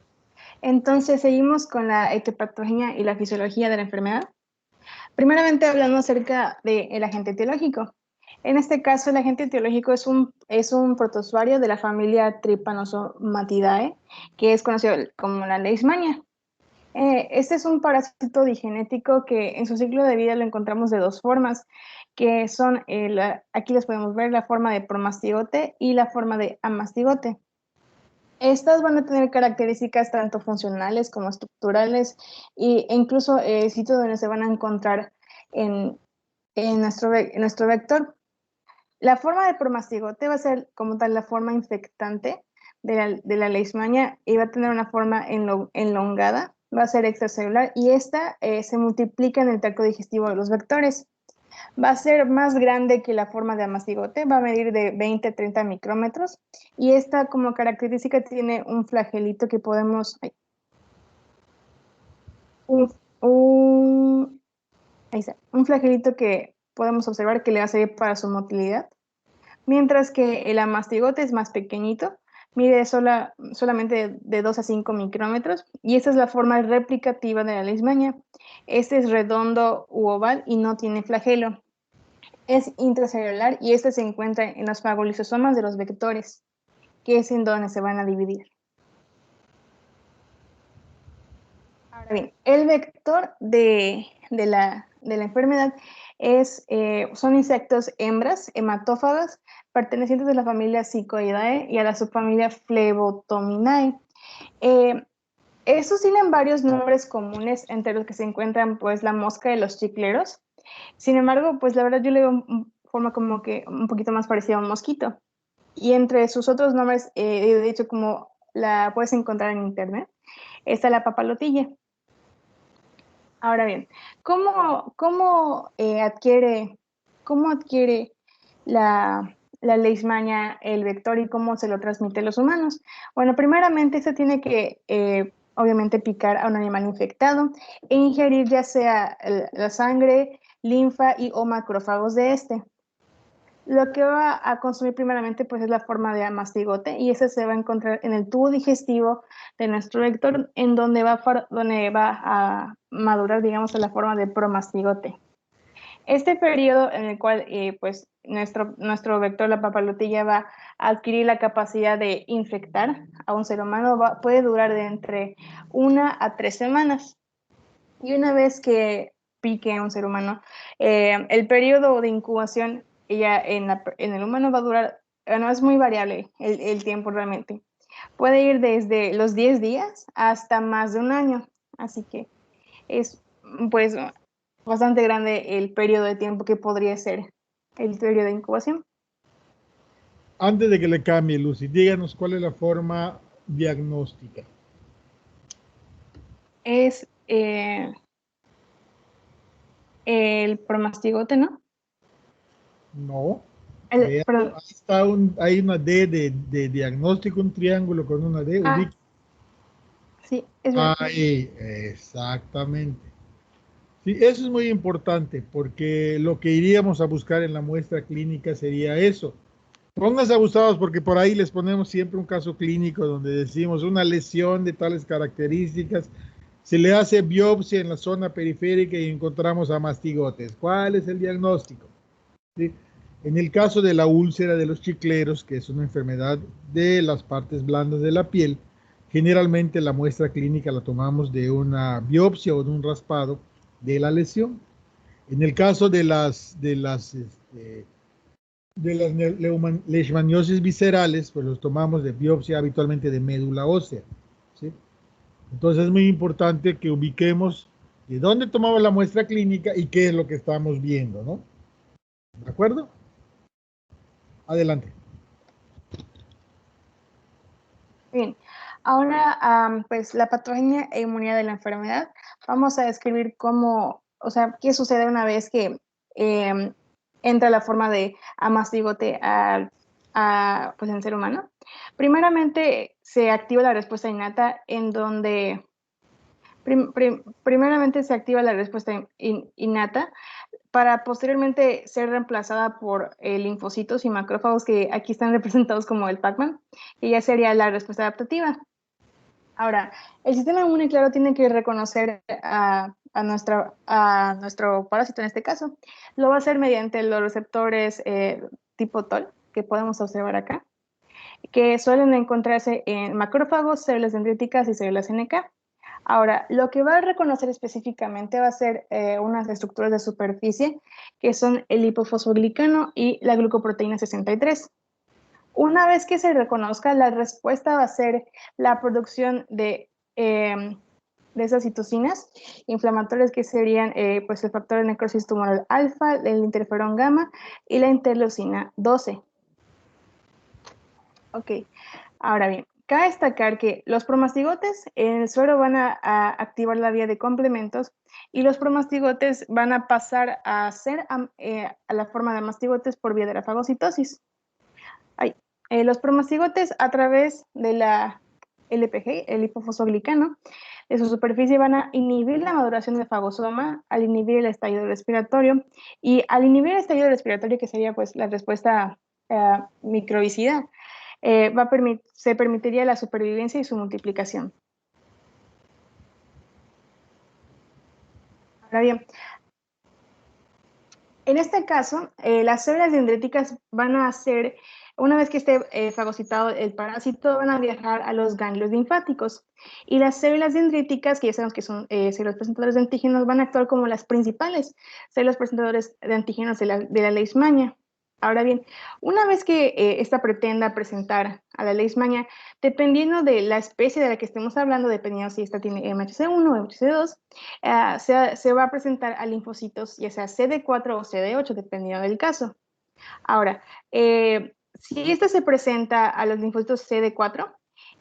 Entonces, seguimos con la etiopatogenia y la fisiología de la enfermedad. Primeramente, hablando acerca del agente etiológico. En este caso, el agente etiológico es un protozoario de la familia Trypanosomatidae, que es conocido como la Leishmania. Este es un parásito digenético que en su ciclo de vida lo encontramos de dos formas, que son, aquí les podemos ver la forma de promastigote y la forma de amastigote. Estas van a tener características tanto funcionales como estructurales e incluso sitios donde se van a encontrar en nuestro vector. La forma de promastigote va a ser como tal la forma infectante de la leishmania y va a tener una forma enlongada, va a ser extracelular y esta se multiplica en el tracto digestivo de los vectores. Va a ser más grande que la forma de amastigote, va a medir de 20 a 30 micrómetros y esta como característica tiene un flagelito que podemos... Ahí está, un flagelito que podemos observar que le va a servir para su motilidad, mientras que el amastigote es más pequeñito, mide solamente de 2 a 5 micrómetros y esta es la forma replicativa de la leishmania. Este es redondo u oval y no tiene flagelo. Es intracelular y este se encuentra en los fagolisosomas de los vectores, que es en donde se van a dividir. Ahora bien, el vector de la enfermedad son insectos hembras, hematófagas, pertenecientes a la familia Cicoidae y a la subfamilia Phlebotominae. Estos tienen varios nombres comunes, entre los que se encuentran pues la mosca de los chicleros. Sin embargo, pues la verdad yo le veo forma como que un poquito más parecida a un mosquito. Y entre sus otros nombres, de hecho, como la puedes encontrar en internet, está la papalotilla. Ahora bien, ¿cómo adquiere la leishmania el vector y cómo se lo transmite a los humanos? Bueno, primeramente se tiene que, obviamente, picar a un animal infectado e ingerir ya sea la sangre, linfa o macrófagos de este. Lo que va a consumir primeramente pues es la forma de amastigote y ese se va a encontrar en el tubo digestivo de nuestro vector en donde va a madurar, digamos, en la forma de promastigote. Este periodo en el cual pues nuestro vector, la papalotilla, va a adquirir la capacidad de infectar a un ser humano puede durar de entre 1 a 3 semanas. Y una vez que pique a un ser humano, el periodo de incubación ya en el humano va a durar, bueno, es muy variable el tiempo realmente. Puede ir desde los 10 días hasta más de un año. Así que es pues bastante grande el periodo de tiempo que podría ser el periodo de incubación. Antes de que le cambie, Lucy, díganos cuál es la forma diagnóstica. Es el promastigote, ¿no? No. Ahí está hay una D de diagnóstico, un triángulo con una D. Sí, es verdad. Ahí, exactamente. Sí, eso es muy importante porque lo que iríamos a buscar en la muestra clínica sería eso. Pónganse abusados porque por ahí les ponemos siempre un caso clínico donde decimos una lesión de tales características. Se le hace biopsia en la zona periférica y encontramos amastigotes. ¿Cuál es el diagnóstico? ¿Sí? En el caso de la úlcera de los chicleros, que es una enfermedad de las partes blandas de la piel, generalmente la muestra clínica la tomamos de una biopsia o de un raspado de la lesión. En el caso de las leishmaniosis viscerales, pues los tomamos de biopsia habitualmente de médula ósea. ¿Sí? Entonces es muy importante que ubiquemos de dónde tomamos la muestra clínica y qué es lo que estamos viendo, ¿no? ¿De acuerdo? Adelante. Bien, ahora pues la patogenia e inmunidad de la enfermedad. Vamos a describir cómo, o sea, qué sucede una vez que entra la forma de amastigote pues, en el ser humano. Primeramente se activa la respuesta innata en donde, primeramente se activa la respuesta innata para posteriormente ser reemplazada por linfocitos y macrófagos que aquí están representados como el Pac-Man, que ya sería la respuesta adaptativa. Ahora, el sistema inmune, claro, tiene que reconocer a nuestro parásito en este caso. Lo va a hacer mediante los receptores tipo TOL, que podemos observar acá, que suelen encontrarse en macrófagos, células dendríticas y células NK. Ahora, lo que va a reconocer específicamente va a ser unas estructuras de superficie, que son el lipofosfoglicano y la glucoproteína 63. Una vez que se reconozca, la respuesta va a ser la producción de esas citocinas inflamatorias que serían pues el factor de necrosis tumoral alfa, el interferón gamma y la interleucina 12. Ok, ahora bien, cabe destacar que los promastigotes en el suero van a activar la vía de complementos y los promastigotes van a pasar a ser a la forma de mastigotes por vía de la fagocitosis. Los promastigotes a través de la LPG, el lipofosfoglicano, de su superficie van a inhibir la maduración del fagosoma, al inhibir el estallido respiratorio y al inhibir el estallido respiratorio, que sería pues la respuesta microbicida, se permitiría la supervivencia y su multiplicación. Ahora bien, en este caso, las células dendríticas van a hacer, una vez que esté fagocitado el parásito, van a viajar a los ganglios linfáticos. Y las células dendríticas, que ya sabemos que son células presentadoras de antígenos, van a actuar como las principales células presentadoras de antígenos de la leishmania. Ahora bien, una vez que esta pretenda presentar a la leishmania, dependiendo de la especie de la que estemos hablando, dependiendo si esta tiene MHC1 o MHC2, se va a presentar a linfocitos, ya sea CD4 o CD8, dependiendo del caso. Ahora, si esta se presenta a los linfocitos CD4,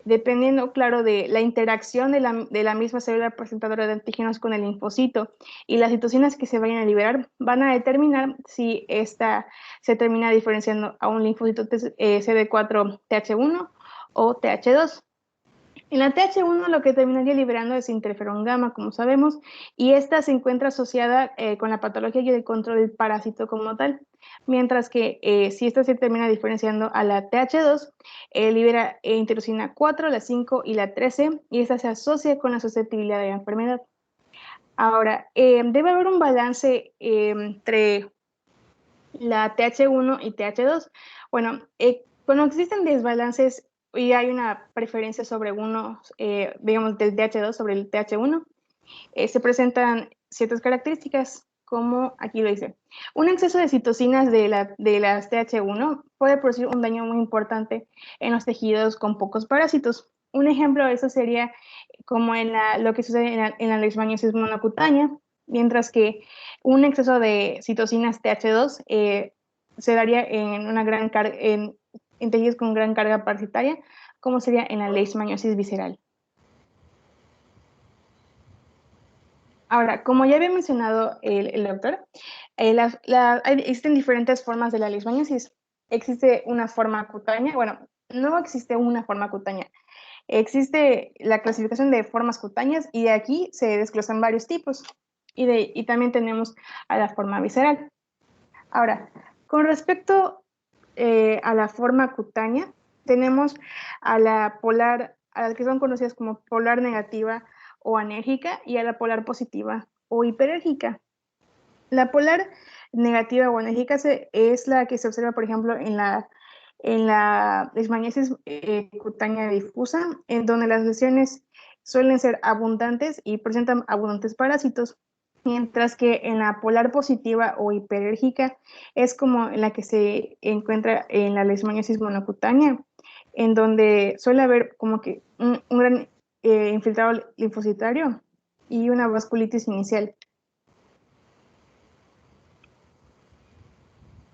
dependiendo, claro, de la interacción de la misma célula presentadora de antígenos con el linfocito y las citocinas que se vayan a liberar, van a determinar si esta se termina diferenciando a un linfocito CD4 TH1 o TH2. En la TH1 lo que terminaría liberando es interferón gamma, como sabemos, y esta se encuentra asociada con la patología y el control del parásito como tal, mientras que si esta se termina diferenciando a la TH2, libera interleucina 4, la 5 y la 13, y esta se asocia con la susceptibilidad de la enfermedad. Ahora, debe haber un balance entre la TH1 y TH2. Bueno, cuando existen desbalances y hay una preferencia sobre uno, digamos, del TH2 sobre el TH1, se presentan ciertas características, como aquí lo dice. Un exceso de citocinas de las TH1 puede producir un daño muy importante en los tejidos con pocos parásitos. Un ejemplo de eso sería como lo que sucede en la leishmaniasis monocutánea, mientras que un exceso de citocinas TH2 se daría en en tejidos con gran carga parasitaria, como sería en la leishmaniosis visceral. Ahora, como ya había mencionado el doctor, existen diferentes formas de la leishmaniasis. Existe una forma cutánea, bueno, no existe una forma cutánea. Existe la clasificación de formas cutáneas y de aquí se desglosan varios tipos. Y también tenemos a la forma visceral. Ahora, con respecto a la forma cutánea, tenemos a las que son conocidas como polar negativa o anérgica y a la polar positiva o hiperérgica. La polar negativa o anérgica es la que se observa, por ejemplo, en la leishmaniasis cutánea difusa, en donde las lesiones suelen ser abundantes y presentan abundantes parásitos, mientras que en la polar positiva o hiperérgica es como en la que se encuentra en la leishmaniasis monocutánea, en donde suele haber como que un gran infiltrado linfocitario y una vasculitis inicial.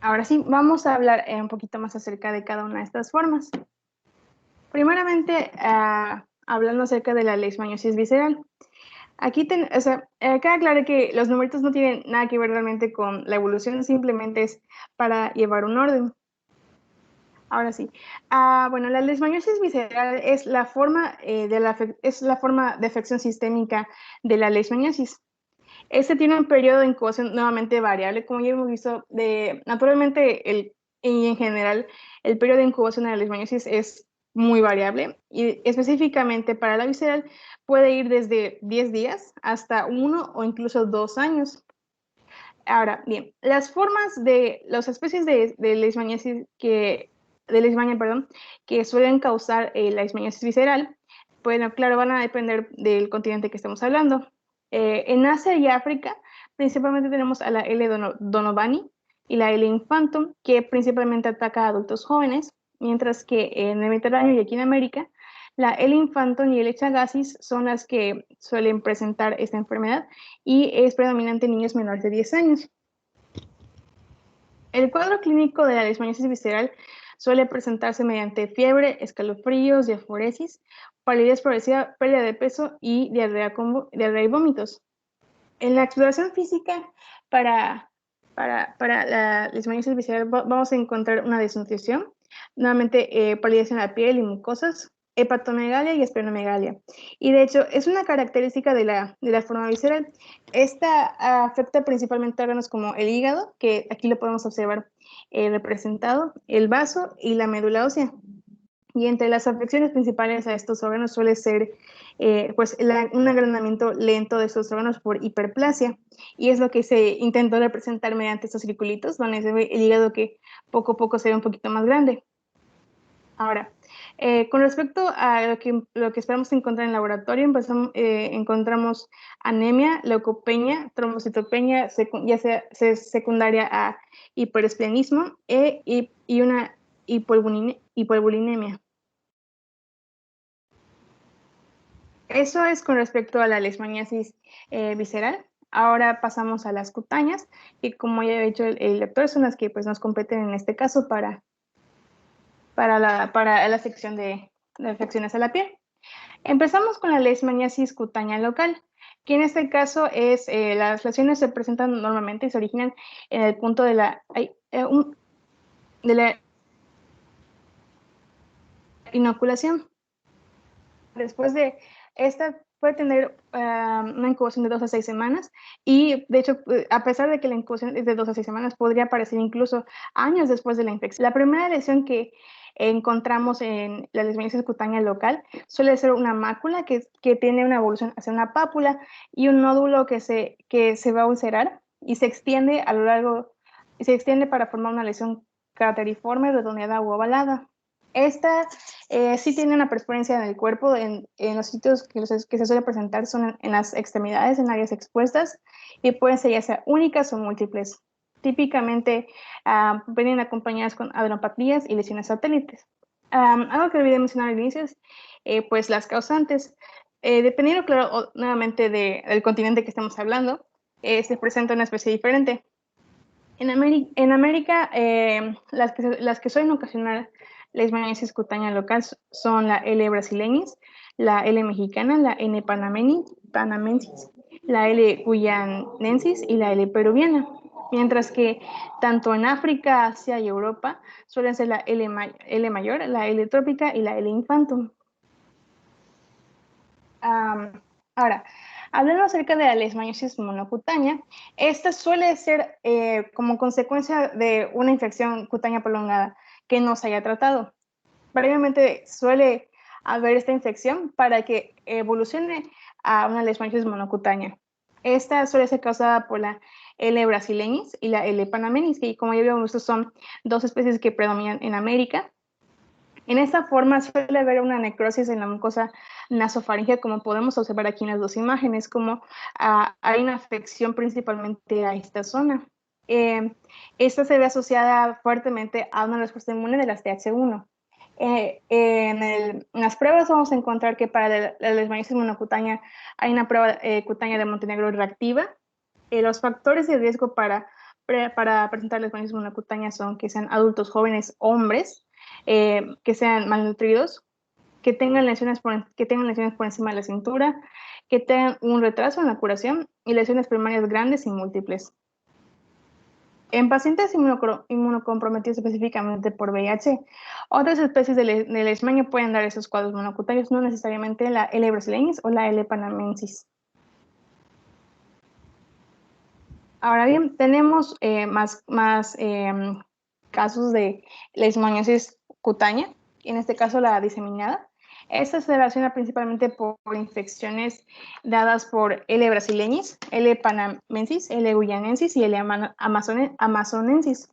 Ahora sí, vamos a hablar un poquito más acerca de cada una de estas formas. primeramente, hablando acerca de la leishmaniosis visceral. Aquí, queda claro que los numeritos no tienen nada que ver realmente con la evolución, simplemente es para llevar un orden. Ahora sí. Bueno, la leishmaniosis visceral es la forma, de afección sistémica de la leishmaniosis. Este tiene un periodo de incubación nuevamente variable, como ya hemos visto. Naturalmente, y en general, el periodo de incubación de la leishmaniosis es muy variable, y específicamente para la visceral puede ir desde 10 días hasta 1 o incluso 2 años. Ahora, bien, las especies de leishmaniasis que suelen causar la leishmaniasis visceral, bueno, claro, van a depender del continente que estemos hablando. En Asia y África, principalmente tenemos a la L. donovani y la L. infantum, que principalmente ataca a adultos jóvenes, mientras que en el Mediterráneo y aquí en América, la L. infantum y L. chagassis son las que suelen presentar esta enfermedad y es predominante en niños menores de 10 años. El cuadro clínico de la leishmaniasis visceral suele presentarse mediante fiebre, escalofríos, diaforesis, palidez progresiva, pérdida de peso y diarrea y vómitos. En la exploración física para la leishmaniasis visceral vamos a encontrar una desnutrición, nuevamente palidez en la piel y mucosas, hepatomegalia y esplenomegalia. Y de hecho, es una característica de la forma visceral. Esta afecta principalmente órganos como el hígado, que aquí lo podemos observar representado, el vaso y la médula ósea. Y entre las afecciones principales a estos órganos suele ser un agrandamiento lento de estos órganos por hiperplasia. Y es lo que se intentó representar mediante estos circulitos, donde se ve el hígado que poco a poco se ve un poquito más grande. Ahora, con respecto a lo que esperamos encontrar en el laboratorio, encontramos anemia, leucopenia, trombocitopenia, ya sea secundaria a hiperesplenismo y una hipoalbuminemia. Eso es con respecto a la leishmaniasis visceral. Ahora pasamos a las cutáneas, y como ya he dicho el lector, son las que pues, nos competen en este caso para la sección de afecciones a la piel. Empezamos con la leishmaniasis cutánea local, que en este caso las lesiones se presentan normalmente y se originan en el punto de la inoculación. Después de esta puede tener una incubación de 2 a 6 semanas y de hecho, a pesar de que la incubación es de 2 a 6 semanas, podría aparecer incluso años después de la infección. La primera lesión que encontramos en la leishmaniasis cutánea local suele ser una mácula que tiene una evolución hacia una pápula y un nódulo que se va a ulcerar y se extiende a lo largo, para formar una lesión crateriforme, redondeada o ovalada. Esta sí tiene una preferencia en el cuerpo, en los sitios que se suele presentar son en las extremidades, en áreas expuestas, y pueden ser ya sea únicas o múltiples. Típicamente vienen acompañadas con adenopatías y lesiones satélites. Algo que olvidé mencionar al inicio es pues las causantes. Dependiendo, claro, nuevamente del continente que estemos hablando, se presenta una especie diferente. En América, las que suelen ocasionar leishmaniasis cutánea local son la L. brasileñis, la L. mexicana, la N. panamensis, la L. guyanensis y la L. peruviana. Mientras que tanto en África, Asia y Europa suelen ser la L mayor, la L trópica y la L infantum. Ahora, hablando acerca de la leishmaniasis monocutánea, esta suele ser como consecuencia de una infección cutánea prolongada que no se haya tratado. Previamente suele haber esta infección para que evolucione a una leishmaniasis monocutánea. Esta suele ser causada por la L. brasileñis y la L. panamenis, que como ya habíamos visto son dos especies que predominan en América. En esta forma suele haber una necrosis en la mucosa nasofaringea, como podemos observar aquí en las dos imágenes, como hay una afección principalmente a esta zona. Esta se ve asociada fuertemente a una respuesta inmune de las TH1. En las pruebas vamos a encontrar que para la leishmaniasis monocutánea hay una prueba cutánea de Montenegro reactiva. Los factores de riesgo para presentar leishmaniasis monocutánea son que sean adultos jóvenes hombres, que sean malnutridos, que tengan lesiones por encima de la cintura, que tengan un retraso en la curación y lesiones primarias grandes y múltiples. En pacientes inmunocomprometidos específicamente por VIH, otras especies de leishmania pueden dar esos cuadros monocutáneos, no necesariamente la L. brasiliensis o la L. panamensis. Ahora bien, tenemos más casos de leishmaniosis cutánea, en este caso la diseminada. Esta se relaciona principalmente por infecciones dadas por L. brasiliensis, L. panamensis, L. guyanensis y L. amazonensis.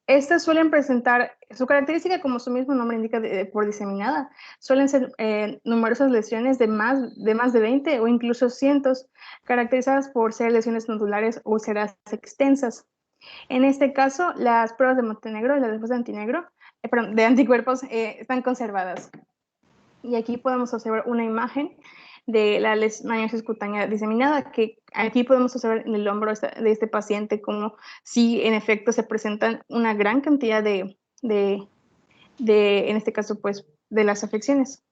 Estas suelen presentar, su característica, como su mismo nombre indica, por diseminada, suelen ser numerosas lesiones de más de 20 o incluso cientos, caracterizadas por ser lesiones nodulares o úlceras extensas. En este caso, las pruebas de Montenegro y las respuestas de anticuerpos están conservadas. Y aquí podemos observar una imagen de la leishmaniasis cutánea diseminada, que aquí podemos observar en el hombro de este paciente como si en efecto se presentan una gran cantidad de en este caso, pues, de las afecciones.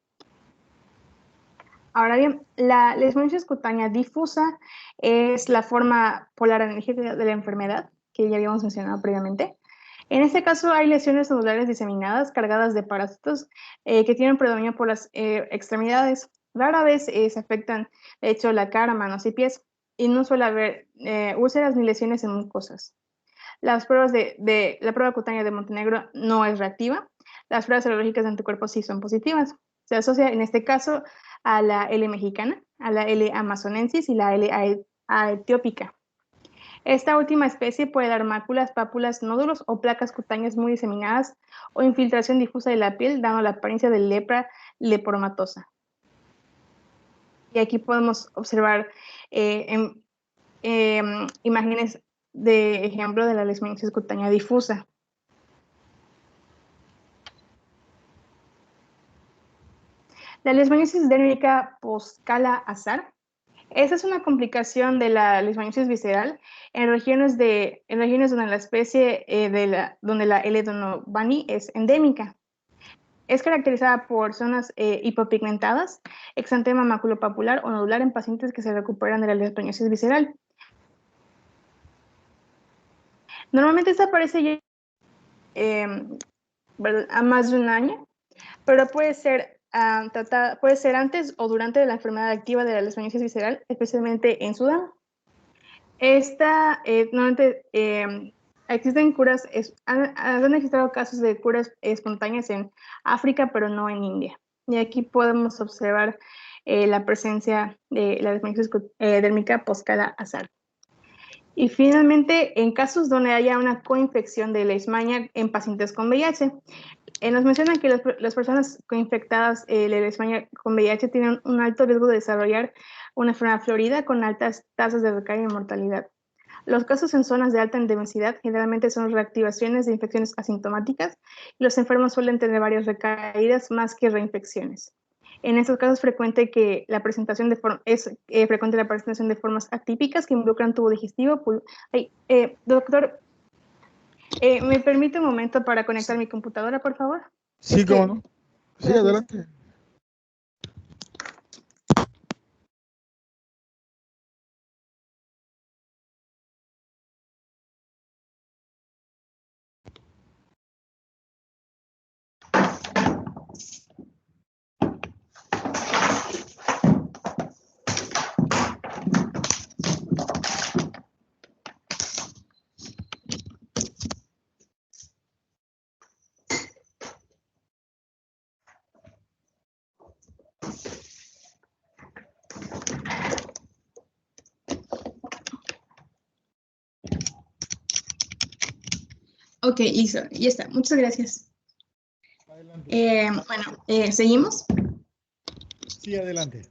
Ahora bien, la leishmaniasis cutánea difusa es la forma polar enérgica de la enfermedad, que ya habíamos mencionado previamente. En este caso hay lesiones nodulares diseminadas cargadas de parásitos que tienen predominio por las extremidades. Rara vez se afectan, de hecho, la cara, manos y pies, y no suele haber úlceras ni lesiones en mucosas. Las pruebas la prueba cutánea de Montenegro no es reactiva. Las pruebas serológicas de anticuerpos sí son positivas. Se asocia en este caso a la L. mexicana, a la L. amazonensis y la L. etiópica. Esta última especie puede dar máculas, pápulas, nódulos o placas cutáneas muy diseminadas o infiltración difusa de la piel, dando la apariencia de lepra lepromatosa. Y aquí podemos observar imágenes de ejemplo de la leishmaniasis cutánea difusa. La leishmaniasis dérmica post-Kala-Azar. Esta es una complicación de la leishmaniasis visceral en regiones donde la especie donde la L. donovani es endémica. Es caracterizada por zonas hipopigmentadas, exantema maculopapular o nodular en pacientes que se recuperan de la leishmaniasis visceral. Normalmente esta aparece ya a más de un año, pero puede ser antes o durante la enfermedad activa de la leishmaniasis visceral, especialmente en Sudán. Esta, normalmente, existen curas, han existido casos de curas espontáneas en África, pero no en India. Y aquí podemos observar la presencia de la leishmaniasis dérmica post-Kala-Azar. Y finalmente, en casos donde haya una coinfección de leishmania en pacientes con VIH, nos mencionan que las personas coinfectadas de leishmania con VIH tienen un alto riesgo de desarrollar una enfermedad florida con altas tasas de recaída y mortalidad. Los casos en zonas de alta endemicidad generalmente son reactivaciones de infecciones asintomáticas y los enfermos suelen tener varias recaídas más que reinfecciones. En estos casos es frecuente la presentación de formas atípicas que involucran tubo digestivo. Doctor, ¿me permite un momento para conectar mi computadora, por favor? Sí, cómo no. Sí, Gracias. adelante. Ok, listo, ya está. Muchas gracias. Adelante. Bueno, ¿seguimos? Sí, adelante.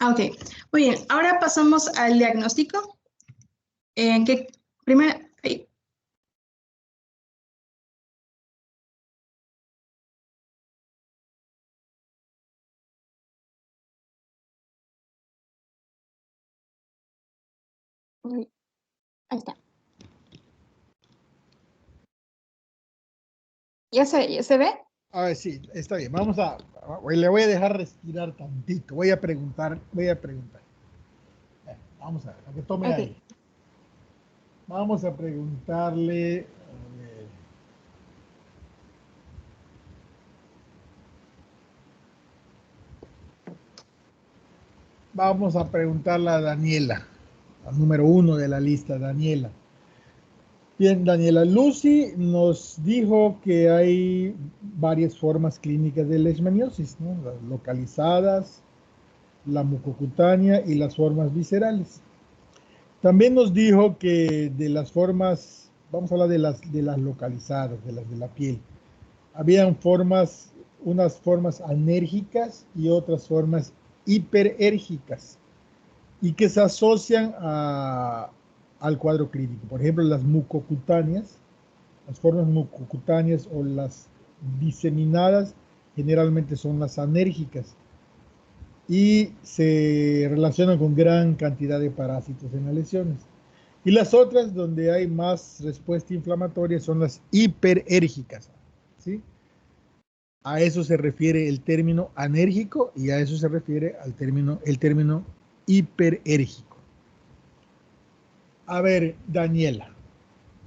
Ok, muy bien. Ahora pasamos al diagnóstico. Que primero, Ahí está. ¿Ya se ve? A ver, sí, está bien. Le voy a dejar respirar tantito. Voy a preguntar. Vamos a que tome Ok. aire. Vamos a preguntarle. A ver. Vamos a preguntarle a Daniela, la número 1 de la lista, Daniela. Bien, Daniela, Lucy nos dijo que hay varias formas clínicas de leishmaniosis, ¿no? Las localizadas, la mucocutánea y las formas viscerales. También nos dijo que de las formas, vamos a hablar de las localizadas, de las de la piel. Habían unas formas anérgicas y otras formas hiperérgicas y que se asocian al cuadro clínico. Por ejemplo, las mucocutáneas, las formas mucocutáneas o las diseminadas generalmente son las anérgicas y se relacionan con gran cantidad de parásitos en las lesiones. Y las otras, donde hay más respuesta inflamatoria, son las hiperérgicas, ¿sí? A eso se refiere el término anérgico y a eso se refiere el término hiperérgico. A ver, Daniela,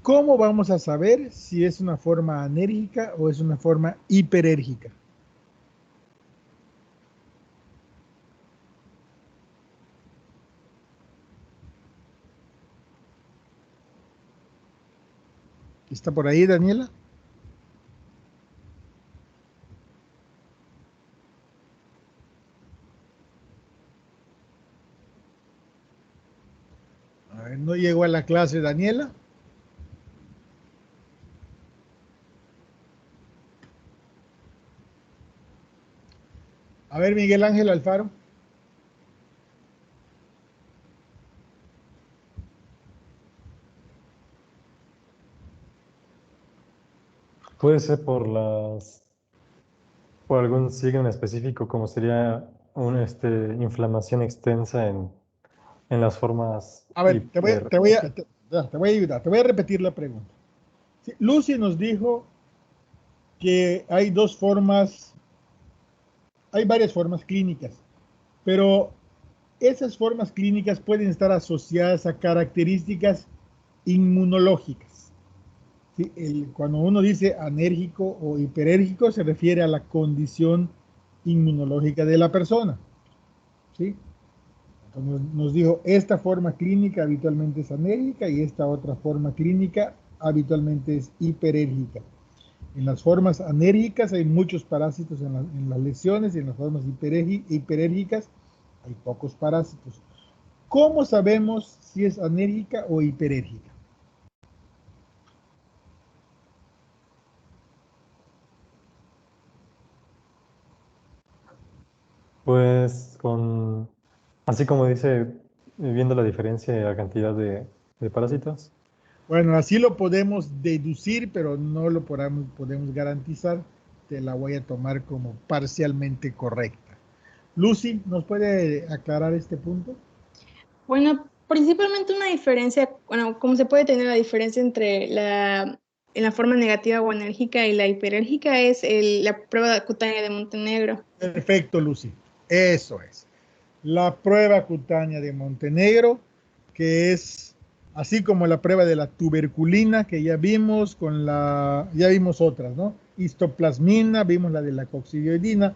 ¿cómo vamos a saber si es una forma anérgica o es una forma hiperérgica? ¿Está por ahí, Daniela? A ver, ¿no llegó a la clase, Daniela? A ver, Miguel Ángel Alfaro. Puede ser por algún signo en específico, como sería una inflamación extensa en las formas A ver, hiper. te voy a ayudar, te voy a repetir la pregunta. Sí, Lucy nos dijo que hay varias formas clínicas, pero esas formas clínicas pueden estar asociadas a características inmunológicas. ¿Sí? Cuando uno dice anérgico o hiperérgico, se refiere a la condición inmunológica de la persona. ¿Sí? Entonces nos dijo, esta forma clínica habitualmente es anérgica y esta otra forma clínica habitualmente es hiperérgica. En las formas anérgicas hay muchos parásitos en las lesiones y en las formas hiperérgicas hay pocos parásitos. ¿Cómo sabemos si es anérgica o hiperérgica? Pues así como dice, viendo la diferencia de la cantidad de parásitos. Bueno, así lo podemos deducir, pero no lo podemos garantizar. Te la voy a tomar como parcialmente correcta. Lucy, ¿nos puede aclarar este punto? Bueno, principalmente una diferencia, bueno, como se puede tener la diferencia entre en la forma negativa o enérgica y la hiperérgica es la prueba cutánea de Montenegro. Perfecto, Lucy. Eso es. La prueba cutánea de Montenegro, que es así como la prueba de la tuberculina, que ya vimos ya vimos otras, ¿no? Histoplasmina, vimos la de la coccidioidina,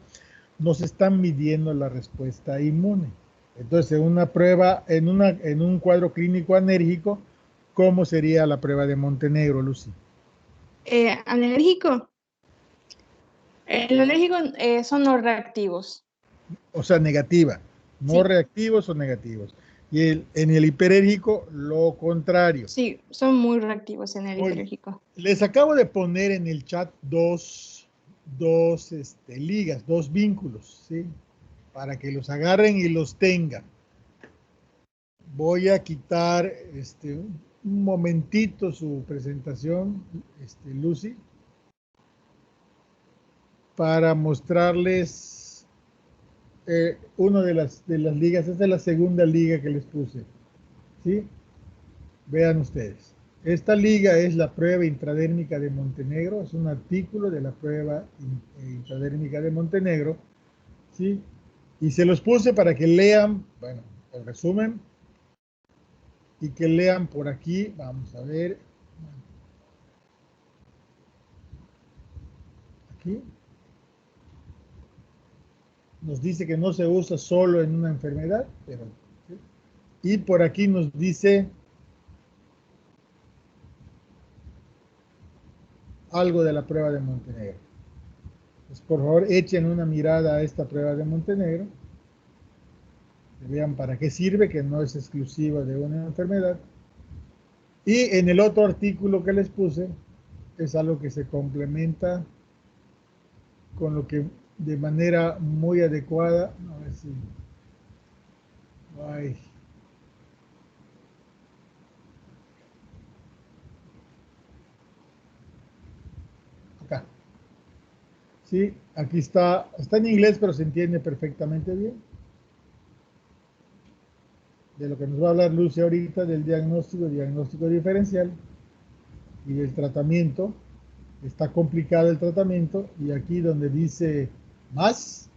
nos están midiendo la respuesta inmune. Entonces, en una prueba, en un cuadro clínico anérgico, ¿cómo sería la prueba de Montenegro, Lucy? Anérgico. El alérgico son los reactivos. O sea, negativa, no Sí. reactivos o negativos. Y en el hiperérgico, lo contrario. Sí, son muy reactivos en el Oye, hiperérgico. les acabo de poner en el chat dos ligas, dos vínculos, ¿sí? Para que los agarren y los tengan. Voy a quitar un momentito su presentación, Lucy, para mostrarles una de las ligas. Esta es la segunda liga que les puse, ¿sí? Vean ustedes. Esta liga es la prueba intradérmica de Montenegro, es un artículo de la prueba intradérmica de Montenegro, ¿sí? Y se los puse para que lean, bueno, el resumen, y que lean por aquí, vamos a ver, aquí, nos dice que no se usa solo en una enfermedad, pero, ¿sí? Y por aquí nos dice algo de la prueba de Montenegro. Pues por favor, echen una mirada a esta prueba de Montenegro. Vean para qué sirve, que no es exclusiva de una enfermedad. Y en el otro artículo que les puse, es algo que se complementa con lo que de manera muy adecuada, a ver si, ay, acá. Sí, aquí está en inglés, pero se entiende perfectamente bien. De lo que nos va a hablar Lucy ahorita, del diagnóstico diferencial y del tratamiento. Está complicado el tratamiento, y aquí donde dice más,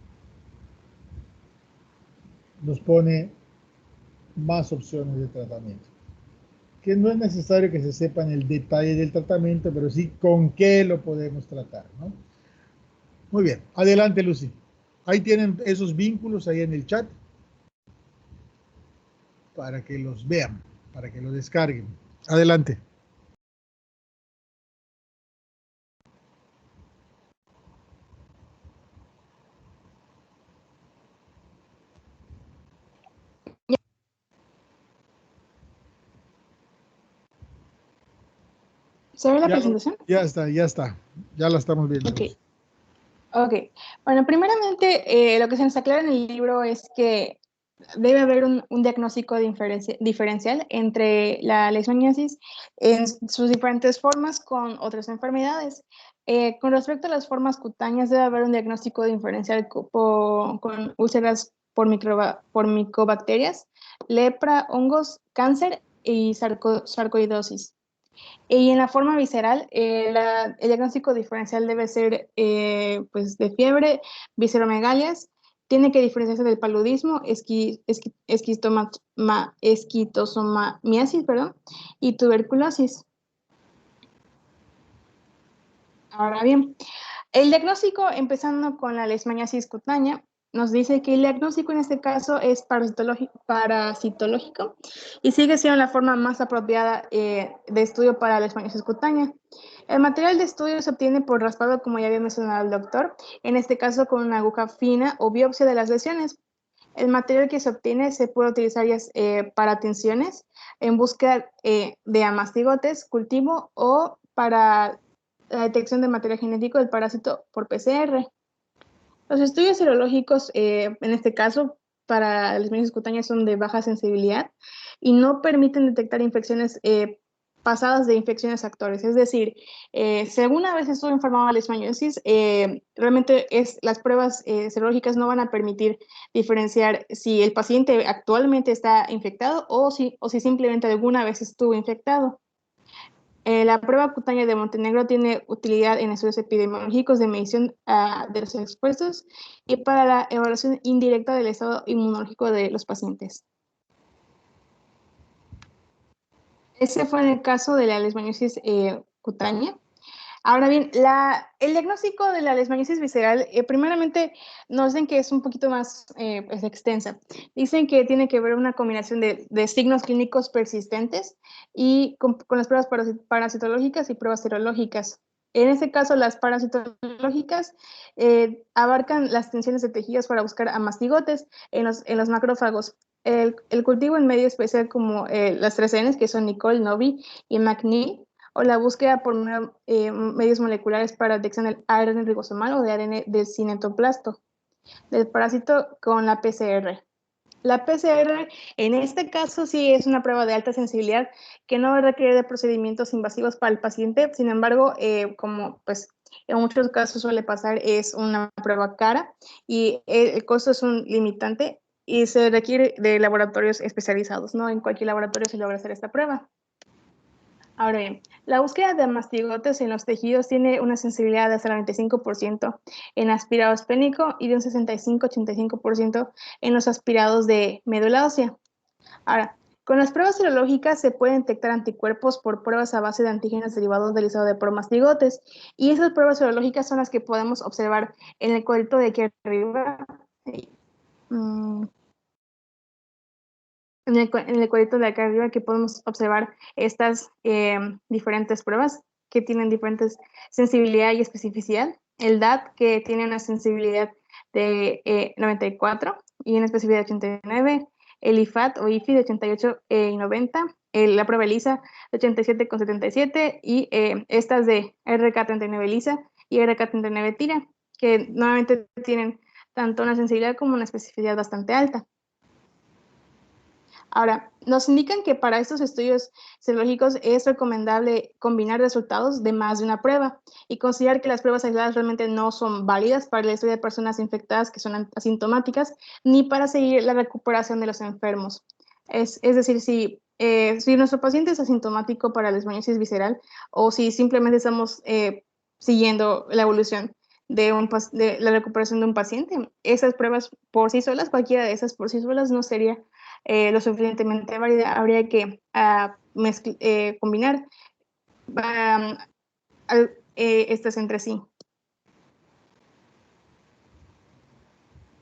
nos pone más opciones de tratamiento. Que no es necesario que se sepan el detalle del tratamiento, pero sí con qué lo podemos tratar, ¿no? Muy bien, adelante Lucy. Ahí tienen esos vínculos ahí en el chat para que los vean, para que lo descarguen. Adelante. ¿Se ve la presentación? Ya está, ya la estamos viendo. Ok. Ok, bueno, primeramente lo que se nos aclara en el libro es que debe haber un diagnóstico diferencial entre la leishmaniasis en sus diferentes formas con otras enfermedades. Con respecto a las formas cutáneas, debe haber un diagnóstico diferencial con úlceras por micobacterias, lepra, hongos, cáncer y sarcoidosis. Y en la forma visceral, el diagnóstico diferencial debe ser pues de fiebre, visceromegalias, tiene que diferenciarse del paludismo, esquistosomiasis, perdón, y tuberculosis. Ahora bien, el diagnóstico, empezando con la leishmaniasis cutánea, nos dice que el diagnóstico en este caso es parasitológico y sigue siendo la forma más apropiada de estudio para la leishmaniasis cutánea. El material de estudio se obtiene por raspado, como ya había mencionado el doctor, en este caso con una aguja fina o biopsia de las lesiones. El material que se obtiene se puede utilizar para tinciones, en búsqueda de amastigotes, cultivo o para la detección de material genético del parásito por PCR. Los estudios serológicos, en este caso, para las lesiones cutáneas son de baja sensibilidad y no permiten detectar infecciones pasadas de infecciones actuales. Es decir, si alguna vez estuvo enfermado de leishmaniasis, realmente las pruebas serológicas no van a permitir diferenciar si el paciente actualmente está infectado o si simplemente alguna vez estuvo infectado. La prueba cutánea de Montenegro tiene utilidad en estudios epidemiológicos de medición de los expuestos y para la evaluación indirecta del estado inmunológico de los pacientes. Ese fue en el caso de la leishmaniasis cutánea. Ahora bien, el diagnóstico de la leishmaniasis visceral, primeramente nos dicen que es un poquito más pues, extensa. Dicen que tiene que ver una combinación de signos clínicos persistentes y con las pruebas parasitológicas y pruebas serológicas. En este caso, las parasitológicas abarcan las tensiones de tejidos para buscar amastigotes en los macrófagos. El cultivo en medio especial como las 3Ns, que son Nicole, Novi y McNeil, o la búsqueda por medios moleculares para detección del ARN ribosomal o de ARN del cinetoplasto del parásito con la PCR. La PCR, en este caso, sí es una prueba de alta sensibilidad que no requiere de procedimientos invasivos para el paciente. Sin embargo, como pues en muchos casos suele pasar, es una prueba cara y el costo es un limitante y se requiere de laboratorios especializados. No en cualquier laboratorio se logra hacer esta prueba. Ahora bien, la búsqueda de mastigotes en los tejidos tiene una sensibilidad de hasta el 95% en aspirado esplénico y de un 65-85% en los aspirados de médula ósea. Ahora, con las pruebas serológicas se pueden detectar anticuerpos por pruebas a base de antígenos derivados del listado de promastigotes, y esas pruebas serológicas son las que podemos observar en el cuadrito de aquí arriba. En el cuadrito de acá arriba, que podemos observar estas diferentes pruebas que tienen diferentes sensibilidad y especificidad. El DAT, que tiene una sensibilidad de 94 y una especificidad de 89. El IFAT o IFI de 88 y 90. La prueba ELISA de 87,77 y estas de RK39 ELISA y RK39 TIRA, que nuevamente tienen tanto una sensibilidad como una especificidad bastante alta. Ahora, nos indican que para estos estudios serológicos es recomendable combinar resultados de más de una prueba y considerar que las pruebas aisladas realmente no son válidas para el estudio de personas infectadas que son asintomáticas ni para seguir la recuperación de los enfermos. Es decir, si nuestro paciente es asintomático para la leishmaniasis visceral o si simplemente estamos siguiendo la evolución de la recuperación de un paciente, esas pruebas por sí solas, cualquiera de esas por sí solas no sería lo suficientemente válida. Habría que combinar estas entre sí.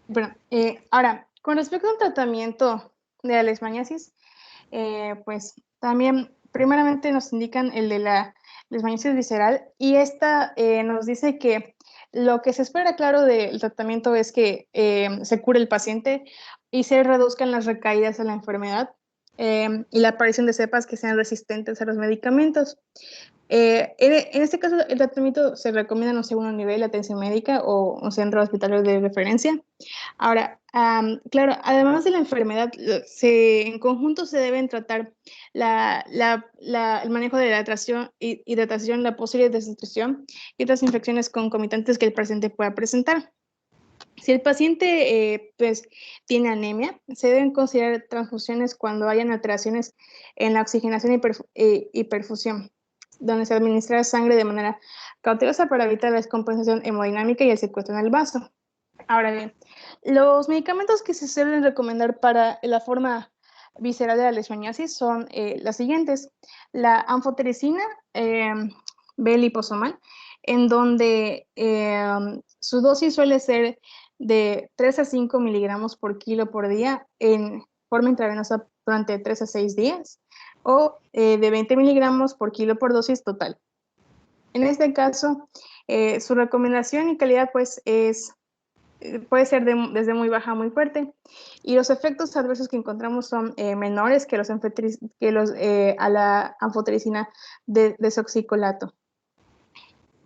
Bueno, ahora, con respecto al tratamiento de la leishmaniasis, pues también primeramente nos indican el de la leishmaniasis visceral, y esta nos dice que lo que se espera, claro, del tratamiento es que se cure el paciente y se reduzcan las recaídas a la enfermedad y la aparición de cepas que sean resistentes a los medicamentos. En este caso, el tratamiento se recomienda en un segundo nivel de atención médica o un centro hospitalario de referencia. Ahora, claro, además de la enfermedad, en conjunto se deben tratar el manejo de la hidratación, la posible desnutrición y otras infecciones concomitantes que el paciente pueda presentar. Si el paciente pues, tiene anemia, se deben considerar transfusiones cuando hayan alteraciones en la oxigenación y perfusión, donde se administra sangre de manera cautelosa para evitar la descompensación hemodinámica y el secuestro en el vaso. Ahora bien, los medicamentos que se suelen recomendar para la forma visceral de la leishmaniasis son las siguientes: la anfotericina B-liposomal, en donde su dosis suele ser de 3 a 5 miligramos por kilo por día en forma intravenosa durante 3 a 6 días, o de 20 miligramos por kilo por dosis total. En este caso, su recomendación y calidad pues puede ser desde muy baja a muy fuerte, y los efectos adversos que encontramos son menores que a la anfotericina de desoxicolato.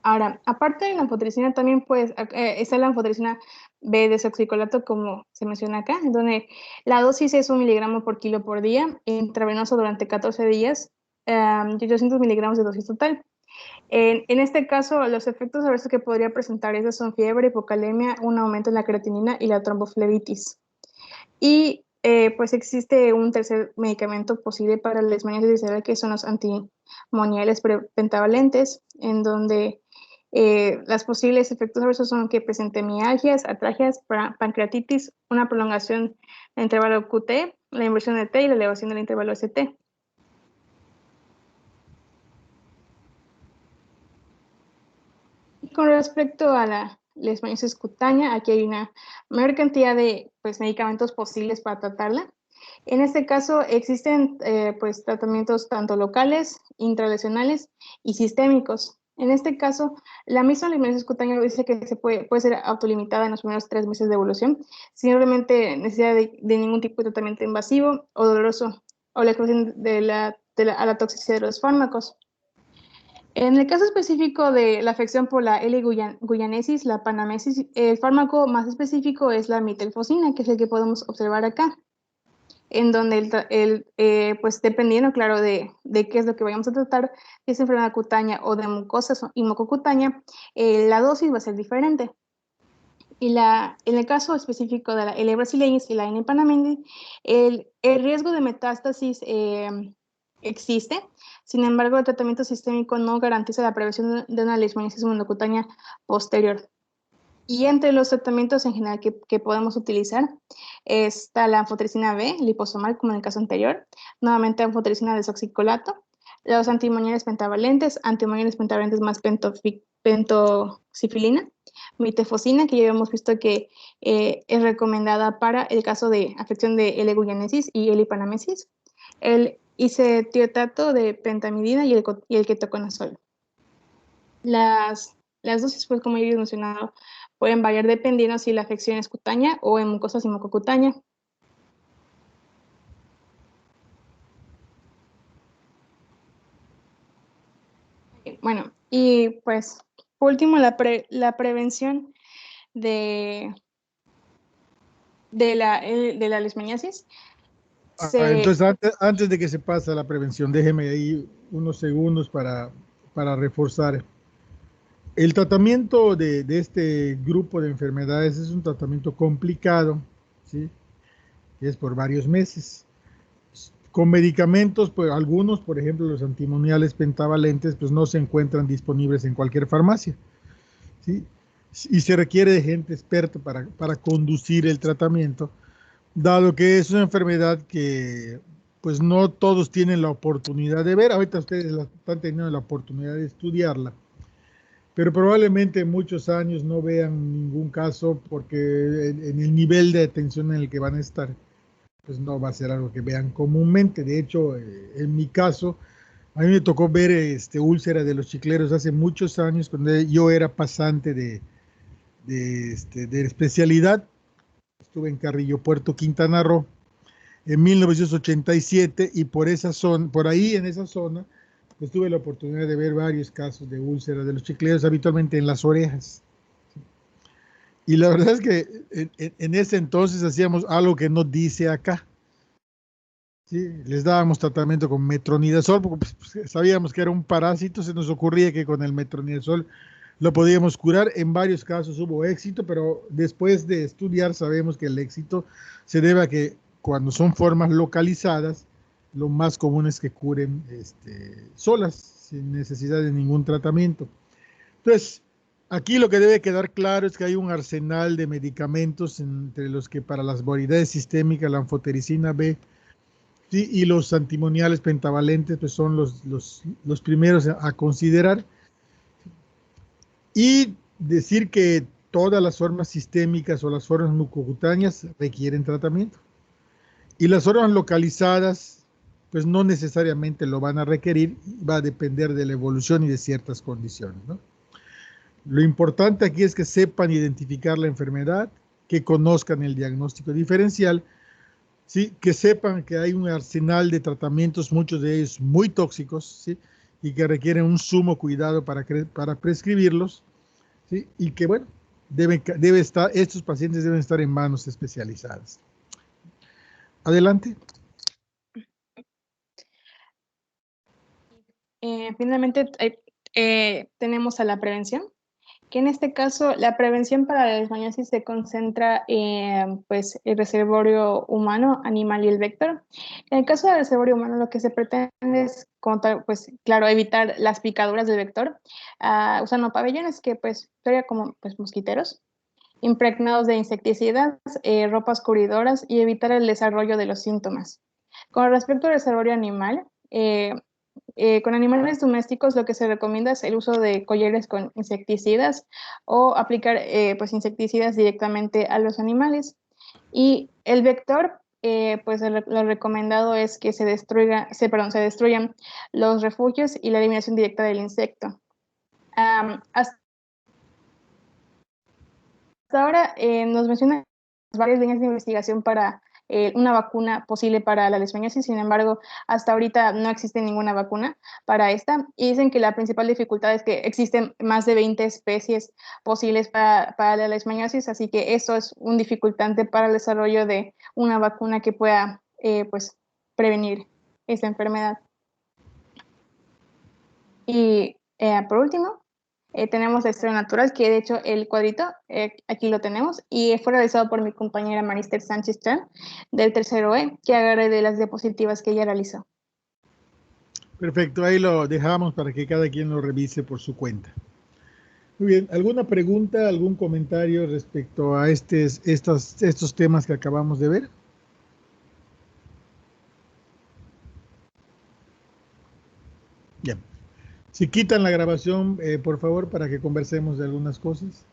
Ahora, aparte de la anfotericina, también pues, está la anfotericina B-desoxicolato, como se menciona acá, donde la dosis es 1 miligramo por kilo por día, intravenoso durante 14 días, y 800 miligramos de dosis total. En este caso, los efectos adversos que podría presentar esas son fiebre, hipocalemia, un aumento en la creatinina y la tromboflebitis. Y pues existe un tercer medicamento posible para la leishmaniasis visceral, que son los antimoniales pentavalentes, en donde los posibles efectos adversos son que presente mialgias, atralgias, pancreatitis, una prolongación del intervalo QT, la inversión de T y la elevación del intervalo ST. Con respecto a la leishmaniasis cutánea, aquí hay una mayor cantidad de medicamentos posibles para tratarla. En este caso existen tratamientos tanto locales, intralesionales y sistémicos. En este caso, la misma leishmaniasis cutánea dice que puede ser autolimitada en los primeros 3 meses de evolución, sin realmente necesidad de ningún tipo de tratamiento invasivo o doloroso, o la exposición a la toxicidad de los fármacos. En el caso específico de la afección por la L-guyanesis, la panamesis, el fármaco más específico es la mitelfosina, que es el que podemos observar acá, en donde pues dependiendo, claro, de qué es lo que vayamos a tratar, si es enfermedad cutánea o de mucosa y mucocutánea, la dosis va a ser diferente. Y en el caso específico de la L. brasiliensis y la N. panamensis, el riesgo de metástasis existe. Sin embargo, el tratamiento sistémico no garantiza la prevención de una leishmaniasis monocutánea posterior. Y entre los tratamientos en general que podemos utilizar está la anfotericina B, liposomal, como en el caso anterior, nuevamente anfotericina desoxicolato, los antimoniales pentavalentes más pentosifilina, mitefosina, que ya hemos visto que es recomendada para el caso de afección de L-guyanesis y L-hipanamesis, el isetiolato de pentamidina y el ketoconazol. Las dosis, pues como ya he mencionado, pueden variar dependiendo si la afección es cutánea o en mucosa mucocutánea. Bueno, y pues por último la prevención de la leishmaniasis. Entonces, antes de que se pase a la prevención, déjeme ahí unos segundos para reforzar. El tratamiento de este grupo de enfermedades es un tratamiento complicado, ¿sí? Es por varios meses. Con medicamentos, pues algunos, por ejemplo, los antimoniales pentavalentes, pues no se encuentran disponibles en cualquier farmacia, ¿sí? Y se requiere de gente experta para conducir el tratamiento, dado que es una enfermedad que pues no todos tienen la oportunidad de ver. Ahorita ustedes están teniendo la oportunidad de estudiarla, pero probablemente en muchos años no vean ningún caso porque en el nivel de atención en el que van a estar, pues no va a ser algo que vean comúnmente. De hecho, en mi caso, a mí me tocó ver úlcera de los chicleros hace muchos años, cuando yo era pasante de especialidad. Estuve en Carrillo Puerto, Quintana Roo, en 1987, y por ahí en esa zona, pues tuve la oportunidad de ver varios casos de úlceras de los chicleros, habitualmente en las orejas. Y la verdad es que en ese entonces hacíamos algo que no dice acá. ¿Sí? Les dábamos tratamiento con metronidazol, porque pues, sabíamos que era un parásito, se nos ocurría que con el metronidazol lo podíamos curar. En varios casos hubo éxito, pero después de estudiar sabemos que el éxito se debe a que cuando son formas localizadas, lo más común es que curen solas, sin necesidad de ningún tratamiento. Entonces, aquí lo que debe quedar claro es que hay un arsenal de medicamentos, entre los que para las variedades sistémicas, la anfotericina B, ¿sí? Y los antimoniales pentavalentes, pues son los primeros a considerar. Y decir que todas las formas sistémicas o las formas mucocutáneas requieren tratamiento. Y las formas localizadas, pues no necesariamente lo van a requerir, va a depender de la evolución y de ciertas condiciones, ¿no? Lo importante aquí es que sepan identificar la enfermedad, que conozcan el diagnóstico diferencial, ¿sí? Que sepan que hay un arsenal de tratamientos, muchos de ellos muy tóxicos, ¿sí? Y que requieren un sumo cuidado para prescribirlos, ¿sí? Y que, bueno, estos pacientes deben estar en manos especializadas. Adelante. Finalmente, tenemos a la prevención, que en este caso la prevención para la leishmaniasis se concentra en pues, el reservorio humano, animal y el vector. En el caso del reservorio humano, lo que se pretende es, pues, claro, evitar las picaduras del vector, usando pabellones que pues sería como pues, mosquiteros, impregnados de insecticidas, ropas cubridoras y evitar el desarrollo de los síntomas. Con respecto al reservorio animal, con animales domésticos lo que se recomienda es el uso de collares con insecticidas o aplicar pues insecticidas directamente a los animales. Y el vector, pues lo recomendado es que se destruyan los refugios y la eliminación directa del insecto. Hasta ahora nos mencionan varias líneas de investigación para una vacuna posible para la leishmaniasis. Sin embargo, hasta ahorita no existe ninguna vacuna para esta, y dicen que la principal dificultad es que existen más de 20 especies posibles para la leishmaniasis, así que eso es un dificultante para el desarrollo de una vacuna que pueda pues, prevenir esta enfermedad. Y por último, tenemos la historia natural, que de hecho el cuadrito, aquí lo tenemos, y fue realizado por mi compañera Marister Sánchez Chan, del tercero E, que agarré de las diapositivas que ella realizó. Perfecto, ahí lo dejamos para que cada quien lo revise por su cuenta. Muy bien, ¿alguna pregunta, algún comentario respecto a estos temas que acabamos de ver? Bien. Si quitan la grabación, por favor, para que conversemos de algunas cosas.